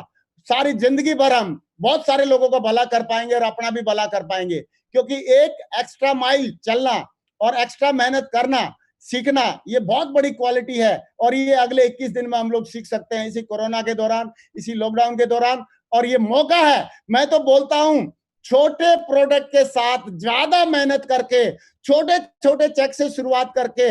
S1: सारी जिंदगी भर हम बहुत सारे लोगों का भला कर पाएंगे और अपना भी भला कर पाएंगे। क्योंकि एक एक्स्ट्रा माइल चलना और एक्स्ट्रा मेहनत करना, सीखना, ये बहुत बड़ी क्वालिटी है। और ये अगले 21 दिन में हम लोग सीख सकते हैं, इसी कोरोना के दौरान, इसी लॉकडाउन के दौरान। और ये मौका है, मैं तो बोलता हूं, छोटे प्रोडक्ट के साथ ज्यादा मेहनत करके, छोटे छोटे चेक से शुरुआत करके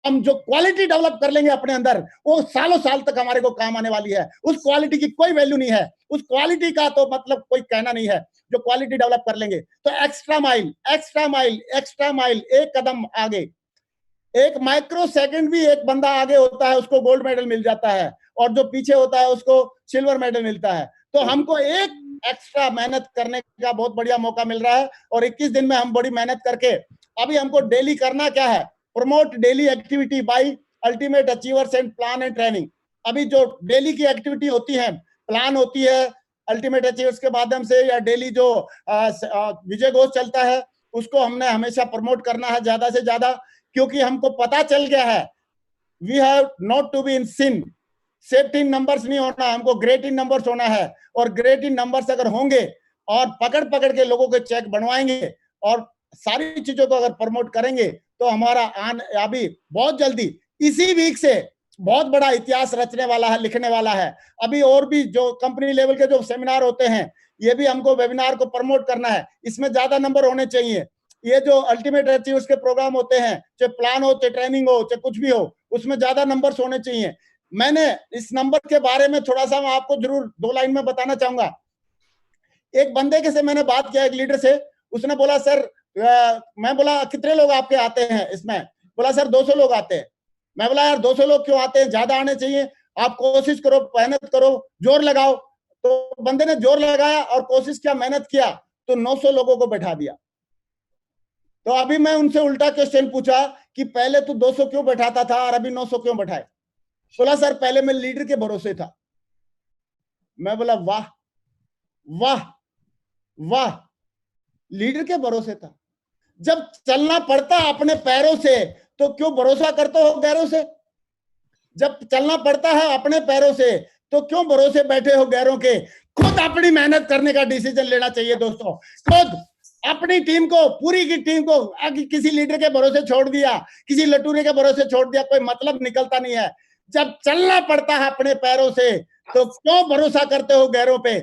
S1: हम जो क्वालिटी डेवलप कर लेंगे अपने अंदर, वो सालों साल तक हमारे को काम आने वाली है। उस क्वालिटी की कोई वैल्यू नहीं है, उस क्वालिटी का तो मतलब कोई कहना नहीं है। जो क्वालिटी डेवलप कर लेंगे तो extra mile, extra mile, extra mile, एक कदम आगे, एक माइक्रो सेकंड भी एक बंदा आगे होता है उसको गोल्ड मेडल मिल जाता है, और जो पीछे होता है उसको सिल्वर मेडल मिलता है। तो हमको एक एक्स्ट्रा मेहनत करने का बहुत बढ़िया मौका मिल रहा है। और 21 दिन में हम बड़ी मेहनत करके, अभी हमको डेली करना क्या है, promote daily activity by ultimate achievers and plan and training. अभी जो डेली की एक्टिविटी होती है, प्लान होती है अल्टीमेट अचीवर्स के माध्यम से, या डेली जो विजय घोष चलता है, उसको हमने हमेशा प्रमोट करना है ज्यादा से ज्यादा। क्योंकि हमको पता चल गया है, we have not to be in sin. Safety in numbers नहीं होना, हमको ग्रेट इन नंबर्स होना है। और ग्रेट इन नंबर्स अगर होंगे और पकड़ पकड़ के लोगों के चेक बनवाएंगे और सारी चीजों को अगर प्रमोट करेंगे, तो हमारा अभी बहुत जल्दी इसी वीक से बहुत बड़ा इतिहास रचने वाला है, लिखने वाला है। अभी और भी जो कंपनी लेवल के जो सेमिनार होते हैं, ये भी हमको वेबिनार को प्रमोट करना है, इसमें ज्यादा नंबर होने चाहिए। ये जो अल्टीमेट अचीवर्स के प्रोग्राम होते हैं, चाहे प्लान हो, चाहे ट्रेनिंग हो, चाहे कुछ भी हो, उसमें ज्यादा नंबर्स होने चाहिए। मैंने इस नंबर के बारे में थोड़ा सा मैं आपको जरूर 2 लाइन में बताना चाहूंगा। एक बंदे के से मैंने बात किया, एक लीडर से, उसने बोला सर, मैं बोला कितने लोग आपके आते हैं इसमें? बोला सर 200 लोग आते हैं। मैं बोला यार 200 लोग क्यों आते हैं, ज्यादा आने चाहिए, आप कोशिश करो, मेहनत करो, जोर लगाओ। तो बंदे ने जोर लगाया और कोशिश किया, मेहनत किया, तो 900 लोगों को बैठा दिया। तो अभी मैं उनसे उल्टा क्वेश्चन पूछा कि पहले तू 200 क्यों बैठाता था और अभी 900 क्यों बैठाए? बोला सर पहले मैं लीडर के भरोसे था। मैं बोला वाह वाह वाह, लीडर के भरोसे था। जब चलना पड़ता अपने पैरों से तो क्यों भरोसा करते हो गैरों से? जब चलना पड़ता है अपने पैरों से तो क्यों भरोसे बैठे हो गैरों के? खुद अपनी मेहनत करने का डिसीजन लेना चाहिए दोस्तों। खुद अपनी टीम को, पूरी की टीम को किसी लीडर के भरोसे छोड़ दिया, किसी लटूरे के भरोसे छोड़ दिया, कोई मतलब निकलता नहीं है। जब चलना पड़ता है अपने पैरों से तो क्यों भरोसा करते हो गैरों पे?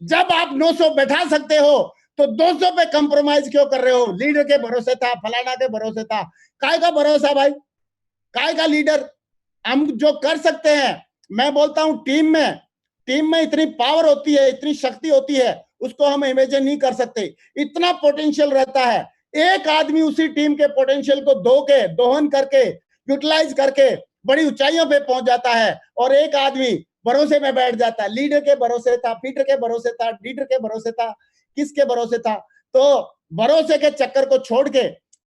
S1: जब आप 900 बैठा सकते हो तो 200 पे कंप्रोमाइज क्यों कर रहे हो? लीडर के भरोसे था, फलाना के भरोसे था। काय का भरोसा भाई, काय का लीडर? हम जो कर सकते हैं, मैं बोलता हूं टीम में इतनी पावर होती है, इतनी शक्ति होती है, उसको हम इमेजिन नहीं कर सकते। इतना पोटेंशियल रहता है। एक आदमी उसी टीम के पोटेंशियल को दोहन करके, यूटिलाइज करके बड़ी ऊंचाइयों पे पहुंच जाता है, और एक आदमी भरोसे में बैठ जाता है। लीडर के भरोसे था, पीटर के भरोसे था, लीडर के भरोसे था, किसके भरोसे था? तो भरोसे के चक्कर को छोड़ के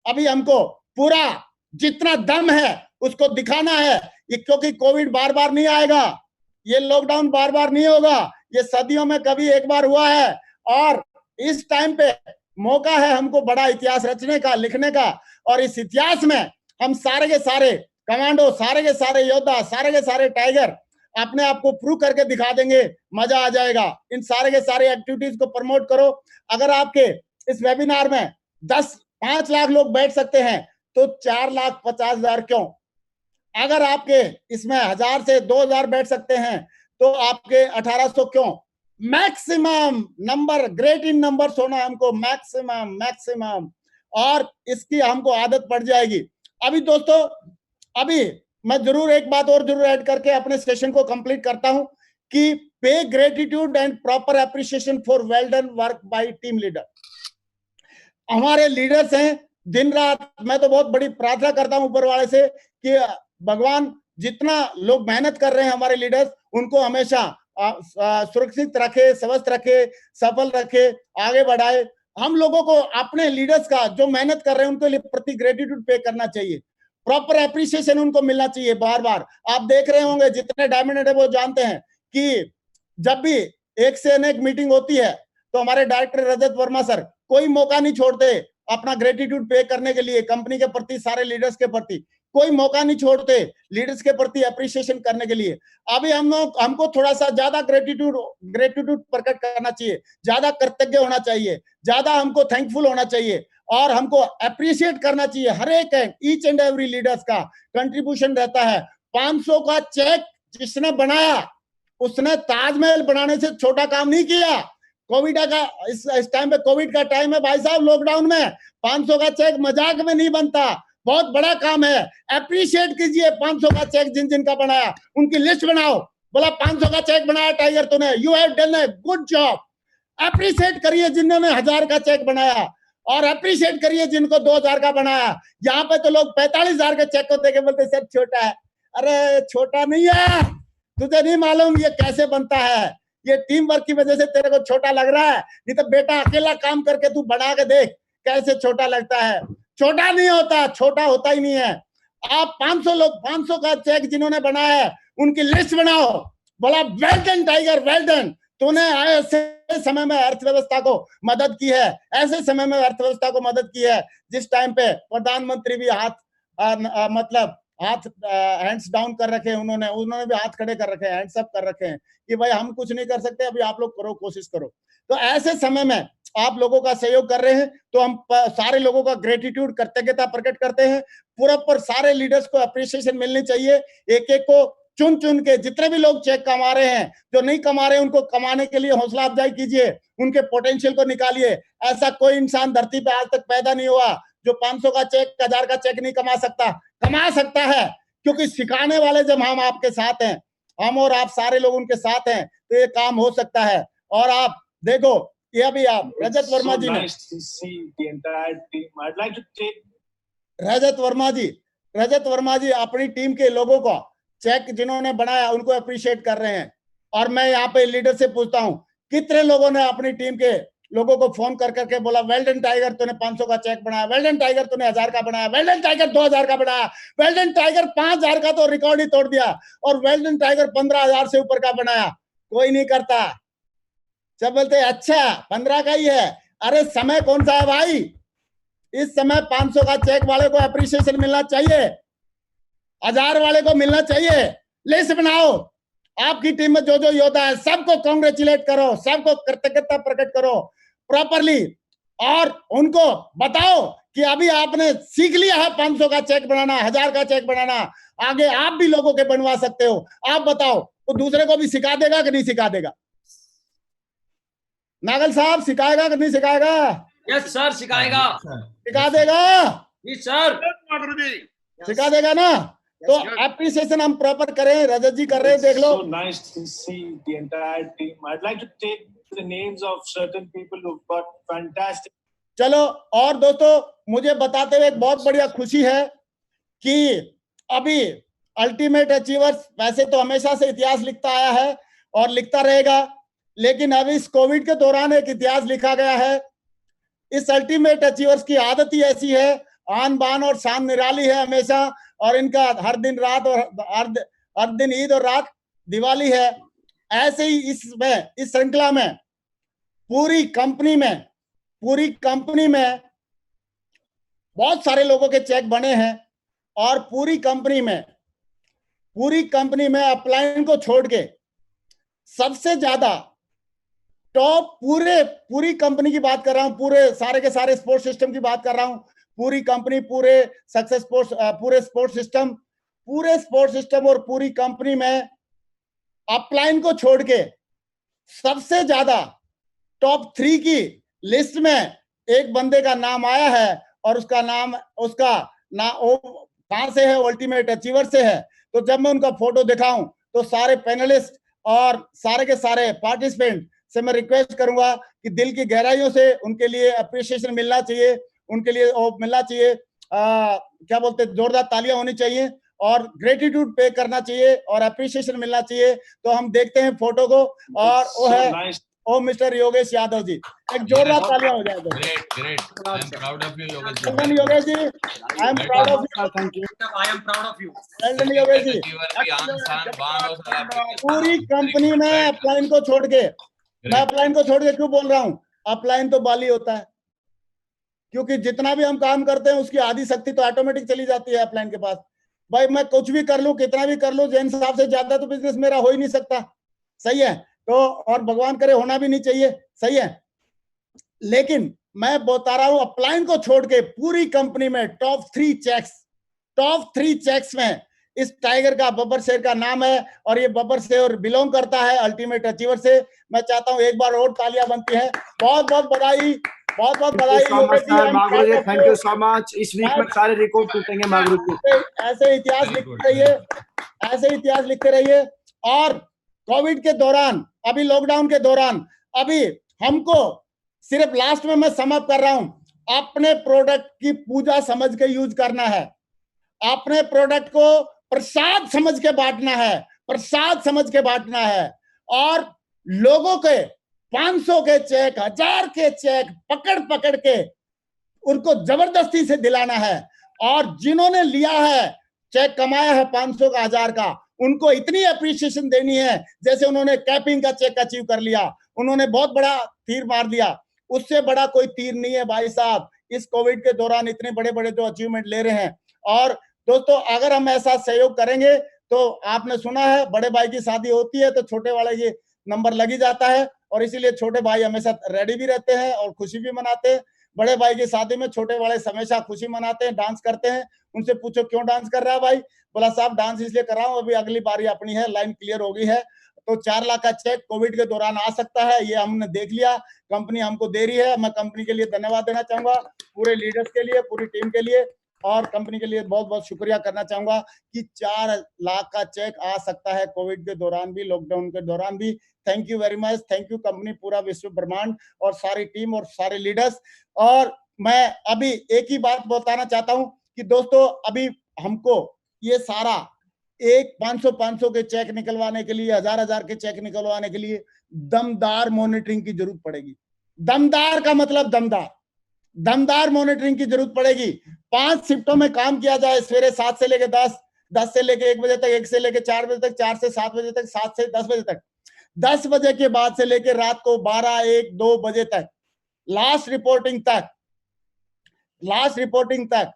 S1: अभी हमको पूरा जितना दम है उसको दिखाना है, ये क्योंकि कोविड बार बार नहीं आएगा, ये लॉकडाउन बार बार नहीं होगा, ये सदियों में कभी एक बार हुआ है और इस टाइम पे मौका है हमको बड़ा इतिहास रचने का, लिखने का। और इस इतिहास में हम सारे के सारे कमांडो, सारे के सारे योद्धा, सारे के सारे टाइगर अपने आप को प्रूव करके दिखा देंगे, मजा आ जाएगा। इन सारे के सारे एक्टिविटीज को प्रमोट करो। अगर आपके इस वेबिनार में 5 लाख लोग बैठ सकते हैं तो 4,50,000 क्यों? अगर आपके इसमें 1000 से 2000 बैठ सकते हैं तो आपके 1800 क्यों? Maximum number, great in numbers होना हमको, मैक्सिमम, और इसकी हमको आदत पड़ जाएगी। अभी दोस्तों, अभी मैं जरूर एक बात और जरूर ऐड करके अपने सेशन को कंप्लीट करता हूं कि पे gratitude and proper appreciation for well done work by team leader. हमारे लीडर्स हैं, दिन रात मैं तो बहुत बड़ी प्रार्थना करता हूं ऊपर वाले से कि भगवान जितना लोग मेहनत कर रहे हैं हमारे लीडर्स, उनको हमेशा सुरक्षित रखे, स्वस्थ रखे, सफल रखे, आगे बढ़ाए। हम लोगों को अपने लीडर्स का जो मेहनत कर रहे हैं उनके लिए प्रति ग्रेटिट्यूड पे करना चाहिए, प्रॉपर एप्रिसिएशन उनको मिलना चाहिए बार बार। आप देख रहे होंगे जितने डायमंड है वो जानते हैं कि जब भी एक से अनेक मीटिंग होती है तो हमारे डायरेक्टर रजत वर्मा सर कोई मौका नहीं छोड़ते अपना ग्रेटिट्यूड पे करने के लिए, कंपनी के प्रति, सारे लीडर्स के प्रति कोई मौका नहीं छोड़ते लीडर्स के प्रति एप्रिसिएशन करने के लिए। अभी हमको थोड़ा सा ज्यादा ग्रेटिट्यूड प्रकट करना चाहिए, ज्यादा कृतज्ञ होना चाहिए, ज्यादा हमको थैंकफुल होना चाहिए और हमको अप्रिशिएट करना चाहिए। हर एक ईच एंड एवरी लीडर्स का कंट्रीब्यूशन रहता है। 500 का चेक जिसने बनाया उसने ताजमहल बनाने से छोटा काम नहीं किया। कोविड का इस टाइम पे, कोविड का टाइम है भाई साहब, लॉकडाउन में 500 का चेक मजाक में नहीं बनता, बहुत बड़ा काम है। अप्रिशिएट कीजिए 500 का चेक जिन जिन का बनाया, उनकी लिस्ट बनाओ, बोला 500 का चेक बनाया टाइगर तूने, you have done a good job. Appreciate करिए जिन्होंने 1000 का चेक बनाया और अप्रिशिएट करिए जिनको 2000 का बनाया। यहाँ पे तो लोग 45,000 के चेक को देखे बोलते सर छोटा है। अरे छोटा नहीं है, तुझे नहीं मालूम ये कैसे बनता है, ये टीम वर्क की वजह से तेरे को छोटा लग रहा है, नहीं तो बेटा अकेला काम करके तू बना के देख कैसे छोटा लगता है। छोटा नहीं होता, छोटा होता ही नहीं है। आप 500 का चेक जिन्होंने बनाया है उनकी लिस्ट बनाओ, बोला well done tiger, well done, तूने ऐसे समय में अर्थव्यवस्था को मदद की है, ऐसे समय में अर्थव्यवस्था को मदद की है जिस टाइम पे प्रधानमंत्री भी हाथ हैंड्स डाउन कर रखे हैं, उन्होंने भी हाथ खड़े कर रखे हैं, हैंड्स अप कर रखे हैं कि भाई हम कुछ नहीं कर सकते, अभी आप लोग करो, कोशिश करो। तो ऐसे समय में आप लोगों का सहयोग कर रहे हैं तो हम सारे लोगों का ग्रेटिट्यूड, कृतज्ञता प्रकट करते हैं। पूरा पर सारे लीडर्स को अप्रिसिएशन मिलनी चाहिए। एक एक को चुन चुन के, जितने भी लोग चेक कमा रहे हैं, जो नहीं कमा रहे हैं उनको कमाने के लिए हौसला अफजाई कीजिए, उनके पोटेंशियल को निकालिए। ऐसा कोई इंसान धरती पे आज तक पैदा नहीं हुआ जो 500 का चेक, 1000 का चेक नहीं कमा सकता है, क्योंकि सिखाने वाले जब हम आपके साथ हैं, हम और आप सारे लोग उनके साथ हैं, तो ये काम हो सकता है। और आप देखो, ये अभी आप रजत वर्मा जी ने, रजत वर्मा जी अपनी टीम के लोगों को चेक जिन्होंने बनाया उनको अप्रिशिएट कर रहे हैं। और मैं यहाँ पे लीडर से पूछता हूँ, कितने लोगों ने अपनी टीम के लोगों को फोन कर करके बोला वेल डन टाइगर तूने 500 का चेक बनाया, वेल डन टाइगर तूने 1000 का बनाया, वेल डन टाइगर 2000 का बनाया, वेल डन टाइगर 5000 का तो रिकॉर्ड ही तोड़ दिया, और वेल डन टाइगर 15,000 से ऊपर का बनाया। कोई नहीं करता। जब बोलते अच्छा 15 का ही है, अरे समय कौन सा है भाई, इस समय 500 का चेक वाले को अप्रिसिएशन मिलना चाहिए, 1000 वाले को मिलना चाहिए। लिस्ट बनाओ, आपकी टीम में जो जो योद्धा है सबको कांग्रेचुलेट करो, सबको कृतज्ञता प्रकट करो प्रॉपरली, और उनको बताओ कि अभी आपने सीख लिया है 500 का चेक बनाना, 1000 का चेक बनाना, आगे आप भी लोगों के बनवा सकते हो। आप बताओ, तो दूसरे को भी सिखा देगा कि नहीं सिखा देगा? नागल साहब सिखाएगा कि नहीं सिखाएगा?
S6: यस सर, सिखाएगा,
S1: सिखा देगा।
S6: यस सर,
S1: सिखा देगा ना? तो एप्रिसिएशन हम प्रॉपर करें, रजत जी कर रहे हैं, देख लो।
S10: So nice to see the entire team. I'd like to take the names of certain people who've got fantastic.
S1: चलो, और दोस्तों मुझे बताते हुए एक बहुत बढ़िया खुशी है कि अभी अल्टीमेट अचीवर्स वैसे तो हमेशा से इतिहास लिखता आया है और लिखता रहेगा, लेकिन अभी इस कोविड के दौरान एक इतिहास लिखा गया है। इस अल्टीमेट अचीवर्स की आदत ही ऐसी है, आन बान और शान निराली है हमेशा, और इनका हर दिन रात और हर दिन ईद और रात दिवाली है। ऐसे ही इसमें, इस श्रृंखला में पूरी कंपनी में बहुत सारे लोगों के चेक बने हैं, और पूरी कंपनी में अपलाइन को छोड़ के सबसे ज्यादा टॉप, पूरी कंपनी की बात कर रहा हूं, पूरे सारे के सारे स्पोर्ट्स सिस्टम की बात कर रहा हूं, पूरी कंपनी, पूरे सक्सेस स्पोर्ट्स, पूरे स्पोर्ट्स सिस्टम और पूरी कंपनी में अपलाइन को छोड़ के सबसे ज्यादा टॉप 3 की लिस्ट में एक बंदे का नाम आया है, और उसका नाम कहां से है? अल्टीमेट अचीवर से है। तो जब मैं उनका फोटो दिखाऊं तो सारे पैनलिस्ट और सारे के सारे पार्टिसिपेंट से मैं रिक्वेस्ट करूंगा कि दिल की गहराइयों से उनके लिए अप्रिसिएशन मिलना चाहिए, उनके लिए मिलना चाहिए, क्या बोलते हैं, जोरदार तालियां होनी चाहिए और ग्रेटिट्यूड पे करना चाहिए और अप्रिसिएशन मिलना चाहिए। तो हम देखते हैं फोटो को, और वो है ओ मिस्टर योगेश यादव जी। एक जोरदार तालियां हो जाए।
S4: Great I am proud of you Yogesh ji.
S1: Well done Yogesh ji, I am proud of you.
S5: Thank you, I am proud of you.
S1: Well done Yogesh ji. पूरी कंपनी में अपलाइन को छोड़ के, मैं अपलाइन को छोड़ के क्यों बोल रहा हूं? अपलाइन तो बाली होता है, क्योंकि जितना भी हम काम करते हैं उसकी आधी शक्ति तो ऑटोमेटिक चली जाती है अपलाइन के पास। भाई मैं कुछ भी कर लूं, कितना भी कर लूं, जैन साहब से ज्यादा तो बिजनेस मेरा हो ही नहीं सकता, सही है? तो और भगवान करे होना भी नहीं चाहिए, सही है? लेकिन मैं बता रहा हूं, अपलाइन को छोड़ के पूरी कंपनी में टॉप 3 चेक्स में इस टाइगर का, बब्बर शेर का नाम है, और ये बब्बर शेर बिलोंग करता है अल्टीमेट अचीवर से। मैं चाहता हूं एक बार और तालियां बनती हैं। बहुत बहुत बधाई, बहुत बहुत बधाई।
S9: Thank you so much. इस वीक में सारे रिकॉर्ड टूटेंगे मागरू जी।
S1: ऐसे इतिहास लिखते रहिए, ऐसे इतिहास लिखते रहिए। और कोविड के दौरान, अभी लॉकडाउन के दौरान, अभी हमको सिर्फ लास्ट में मैं समाप्त कर रहा हूं, अपने प्रोडक्ट की पूजा समझ के यूज करना है, अपने प्रोडक्ट को प्रसाद समझ के बांटना है, प्रसाद समझ के बांटना है, और लोगों के 500 के चेक, 1000 के चेक पकड़ पकड़ के उनको जबरदस्ती से दिलाना है। और जिन्होंने लिया है, चेक कमाया है 500 का, 1000 का, उनको इतनी अप्रिसिएशन देनी है जैसे उन्होंने कैपिंग का चेक अचीव कर लिया, उन्होंने बहुत बड़ा तीर मार दिया। उससे बड़ा कोई तीर नहीं है भाई साहब, इस कोविड के दौरान इतने बड़े बड़े जो अचीवमेंट ले रहे हैं। और दोस्तों, अगर हम ऐसा सहयोग करेंगे तो आपने सुना है, बड़े भाई की शादी होती है तो छोटे वाले ये नंबर लगी जाता है, और इसीलिए छोटे भाई हमेशा रेडी भी रहते हैं और खुशी भी मनाते हैं। बड़े भाई की शादी में छोटे वाले हमेशा खुशी मनाते हैं, डांस करते हैं। उनसे पूछो क्यों डांस कर रहा है भाई? बोला साहब डांस इसलिए कर रहा हूँ, अभी अगली बारी अपनी है, लाइन क्लियर हो गई है। तो 4 लाख का चेक कोविड के दौरान आ सकता है, ये हमने देख लिया, कंपनी हमको दे रही है। मैं कंपनी के लिए धन्यवाद देना चाहूंगा, पूरे लीडर्स के लिए, पूरी टीम के लिए, और कंपनी के लिए बहुत बहुत शुक्रिया करना चाहूंगा कि 4 लाख का चेक आ सकता है कोविड के दौरान भी, लॉकडाउन के दौरान भी। Thank you very much, thank you company, पूरा विश्व ब्रह्मांड और सारी टीम और सारे लीडर्स। और मैं अभी एक ही बात बताना चाहता हूं कि दोस्तों, अभी हमको ये सारा एक 500 के चेक निकलवाने के लिए, 1000 के चेक निकलवाने के लिए दमदार मॉनिटरिंग की जरूरत पड़ेगी। दमदार का मतलब दमदार मॉनिटरिंग की जरूरत पड़ेगी। 5 शिफ्टों में काम किया जाए, सवेरे 7 से लेकर 10, 10 से लेकर 1 बजे तक, 1 से लेकर 4 बजे तक, 4 से 7 बजे तक, 7 से 10 बजे तक, 10 बजे के बाद से लेकर रात को 12, 1, 2 बजे तक, लास्ट रिपोर्टिंग तक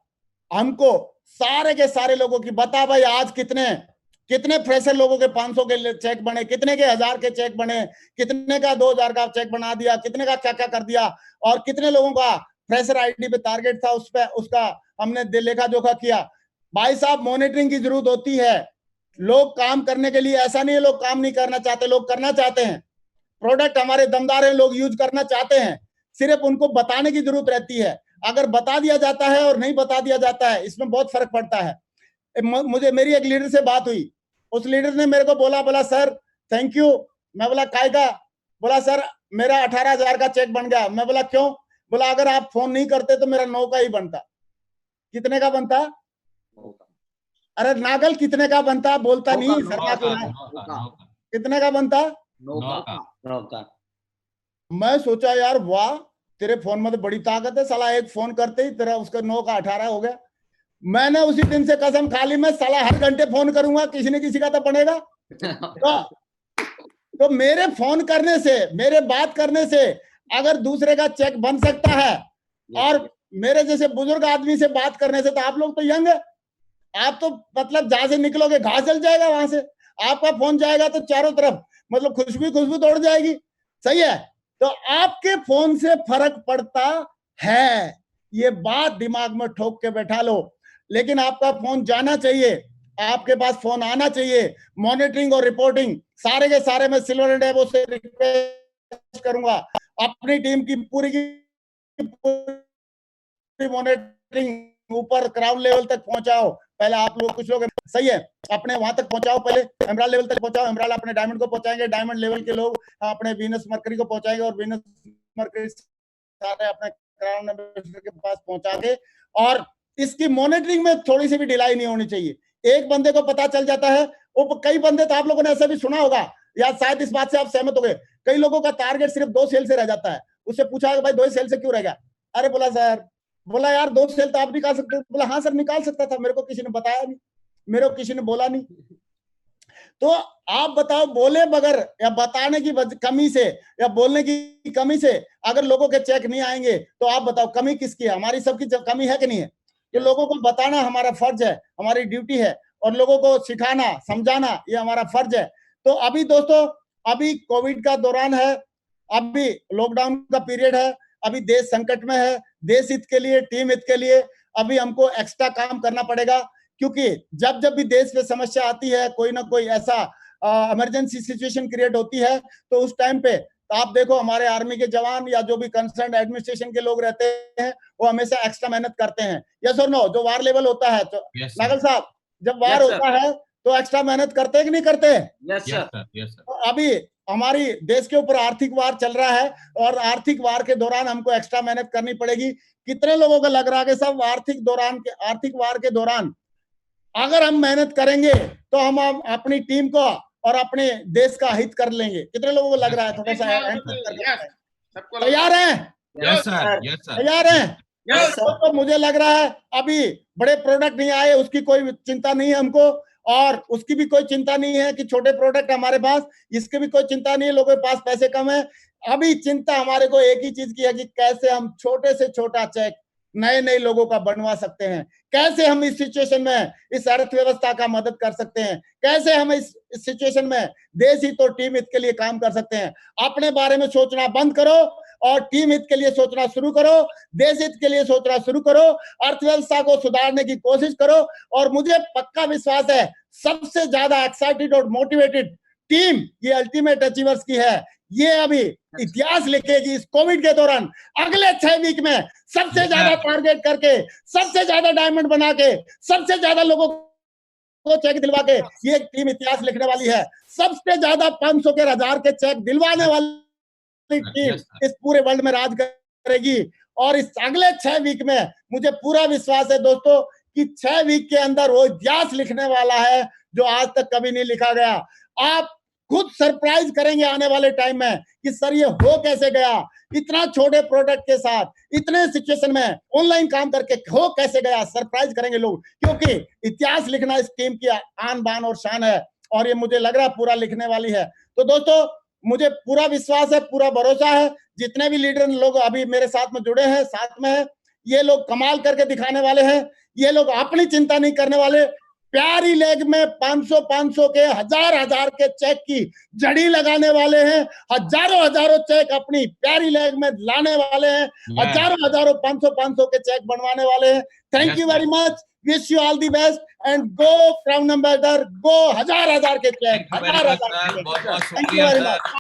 S1: हमको सारे के सारे लोगों की बता, भाई आज कितने फ्रेशर लोगों के 500 के चेक बने, कितने के 1000 के चेक बने, कितने का 2000 का चेक बना दिया, कितने का क्या क्या कर दिया, और कितने लोगों का फ्रेशर आईडी पे टारगेट था, उस पे उसका हमने लेखा जोखा किया। भाई साहब, मॉनिटरिंग की जरूरत होती है। लोग काम करने के लिए, ऐसा नहीं है लोग काम नहीं करना चाहते, लोग करना चाहते हैं। प्रोडक्ट हमारे दमदार है, लोग यूज करना चाहते हैं, सिर्फ उनको बताने की जरूरत रहती है। अगर बता दिया जाता है और नहीं बता दिया जाता है, इसमें बहुत फर्क पड़ता है। मेरी एक लीडर से बात हुई, उस लीडर ने मेरे को बोला सर थैंक यू। मैं बोला काय का? बोला सर मेरा 18,000 का चेक बन गया। मैं बोला क्यों? बोला अगर आप फोन नहीं करते तो मेरा 9 का ही बनता। कितने का बनता? अरे नागल कितने का बनता? बोलता नहीं, सरकार कितने का बनता?
S6: 9 का।
S1: मैं सोचा यार वाह, तेरे फोन में तो बड़ी ताकत है साला, एक फोन करते ही तेरा उसका 9 का 18 हो गया। मैंने उसी दिन से कसम खा ली, मैं साला हर घंटे फोन करूंगा, किसी न किसी का तो बनेगा। तो मेरे फोन करने से, मेरे बात करने से अगर दूसरे का चेक बन सकता है, और मेरे जैसे बुजुर्ग आदमी से बात करने से, तो आप लोग तो यंग है, आप तो मतलब जहां से निकलोगे घास जल जाएगा, वहां से आपका फोन जाएगा तो चारों तरफ मतलब खुशबू दौड़ जाएगी। सही है, तो आपके फोन से फर्क पड़ता है, ये बात दिमाग में ठोक के बैठा लो। लेकिन आपका फोन जाना चाहिए, आपके पास फोन आना चाहिए। मॉनिटरिंग और रिपोर्टिंग सारे के सारे मैं सिल्वर एंड एबो से रिक्वेस्ट करूंगा, अपनी टीम की पूरी मॉनिटरिंग ऊपर ग्राउंड लेवल तक पहुंचाओ। पहले आप लोग कुछ लोग सही है अपने वहां तक पहुंचाओ, पहले एमराल्ड लेवल तक पहुंचाओ, एमराल्ड अपने डायमंड को पहुंचाएंगे, डायमंड लेवल के लोग अपने वीनस मरकरी को पहुंचाएंगे, और वीनस मरकरी सारे अपने क्राउन एम्बेसडर के पास पहुंचा के। और इसकी मॉनिटरिंग में थोड़ी सी भी डिलाई नहीं होनी चाहिए। एक बंदे को पता चल जाता है, वो कई बंदे तो आप लोगों ने ऐसा भी सुना होगा, या शायद इस बात से आप सहमत हो गए, कई लोगों का टारगेट सिर्फ 2 सेल से रह जाता है। उससे पूछा भाई 2 सेल से क्यों रह गया? अरे बोला सर, बोला यार 2 सेल तो आप निकाल सकते। बोला हाँ सर निकाल सकता था, मेरे को किसी ने बताया नहीं, मेरे को किसी ने बोला नहीं। तो आप बताओ, बोले बगैर या बताने की कमी से या बोलने की कमी से अगर लोगों के चेक नहीं आएंगे, तो आप बताओ कमी किसकी है? हमारी सबकी कमी है कि नहीं है? तो लोगों को बताना हमारा फर्ज है, हमारी ड्यूटी है, और लोगों को सिखाना समझाना ये हमारा फर्ज है। तो अभी दोस्तों, अभी कोविड का दौरान है, अभी लॉकडाउन का पीरियड है, अभी देश संकट में है, देश हित के लिए, टीम हित के लिए अभी हमको एक्स्ट्रा काम करना पड़ेगा। क्योंकि जब जब भी देश में समस्या आती है, कोई ना कोई ऐसा इमरजेंसी सिचुएशन क्रिएट होती है, तो उस टाइम पे तो आप देखो हमारे आर्मी के जवान या जो भी कंसर्न एडमिनिस्ट्रेशन के लोग रहते हैं, वो हमेशा एक्स्ट्रा मेहनत करते हैं। यस और नो? जो वार लेवल होता है, तो नागल साहब जब वार होता है तो एक्स्ट्रा मेहनत करते हैं कि नहीं करते?
S6: Yes sir.
S1: तो अभी हमारी देश के ऊपर आर्थिक वार चल रहा है, और आर्थिक वार के दौरान हमको एक्स्ट्रा मेहनत करनी पड़ेगी। कितने लोगों को लग रहा है कि सब आर्थिक वार के दौरान अगर हम मेहनत करेंगे तो हम अपनी टीम को और अपने देश का हित कर लेंगे? कितने लोगों को लग रहा है? थोड़ा सा तैयार हैं? तैयार हैं? तो मुझे लग रहा है अभी बड़े प्रोडक्ट नहीं आए, उसकी कोई चिंता नहीं है हमको, और उसकी भी कोई चिंता नहीं है कि छोटे प्रोडक्ट हमारे पास, इसकी भी कोई चिंता नहीं है, लोगों के पास पैसे कम है। अभी चिंता हमारे को एक ही चीज की है कि कैसे हम छोटे से छोटा चेक नए लोगों का बनवा सकते हैं, कैसे हम इस सिचुएशन में इस अर्थव्यवस्था का मदद कर सकते हैं, कैसे हम इस सिचुएशन में देश हित और टीम हित के लिए काम कर सकते हैं। अपने बारे में सोचना बंद करो और टीम हित के लिए सोचना शुरू करो, देश हित के लिए सोचना शुरू करो, अर्थव्यवस्था को सुधारने की कोशिश करो। और मुझे पक्का विश्वास है सबसे ज्यादा एक्साइटेड और मोटिवेटेड टीम ये अल्टीमेट अचीवर्स की है। ये अभी इतिहास लिखेगी इस कोविड के दौरान, अगले 6 वीक में सबसे ज्यादा टारगेट करके, सबसे ज्यादा डायमंड बना के, सबसे ज्यादा लोगों को चेक दिलवा के ये टीम इतिहास लिखने वाली है। सबसे ज्यादा 500 के 1000 के चेक दिलवाने वाली टीम इस पूरे वर्ल्ड में राज करेगी। और इस अगले 6 वीक में मुझे पूरा विश्वास है दोस्तों कि 6 वीक के अंदर वो इतिहास लिखने वाला है जो आज तक कभी नहीं लिखा गया। आप खुद सरप्राइज करेंगे आने वाले टाइम में कि सर ये हो कैसे गया, इतना छोटे प्रोडक्ट के साथ इतने सिचुएशन में ऑनलाइन काम करके हो कैसे गया, सरप्राइज करेंगे लोग। क्योंकि इतिहास लिखना इस टीम की आन बान और शान है, और ये मुझे लग रहा है पूरा लिखने वाली है। तो दोस्तों मुझे पूरा विश्वास है, पूरा भरोसा है, जितने भी लीडर लोग अभी मेरे साथ में जुड़े हैं, साथ में है, ये लोग कमाल करके दिखाने वाले हैं। ये लोग अपनी चिंता नहीं करने वाले, प्यारी लेग में 500 के 1000 के चेक की जड़ी लगाने वाले हैं, हजारों चेक अपनी प्यारी लेग में लाने वाले हैं, हजारों 500 के चेक बनवाने वाले हैं। Thank you very much, wish you all the best and go crown ambassador, go 1000 के चेक, 1000
S4: बहुत शुक्रिया।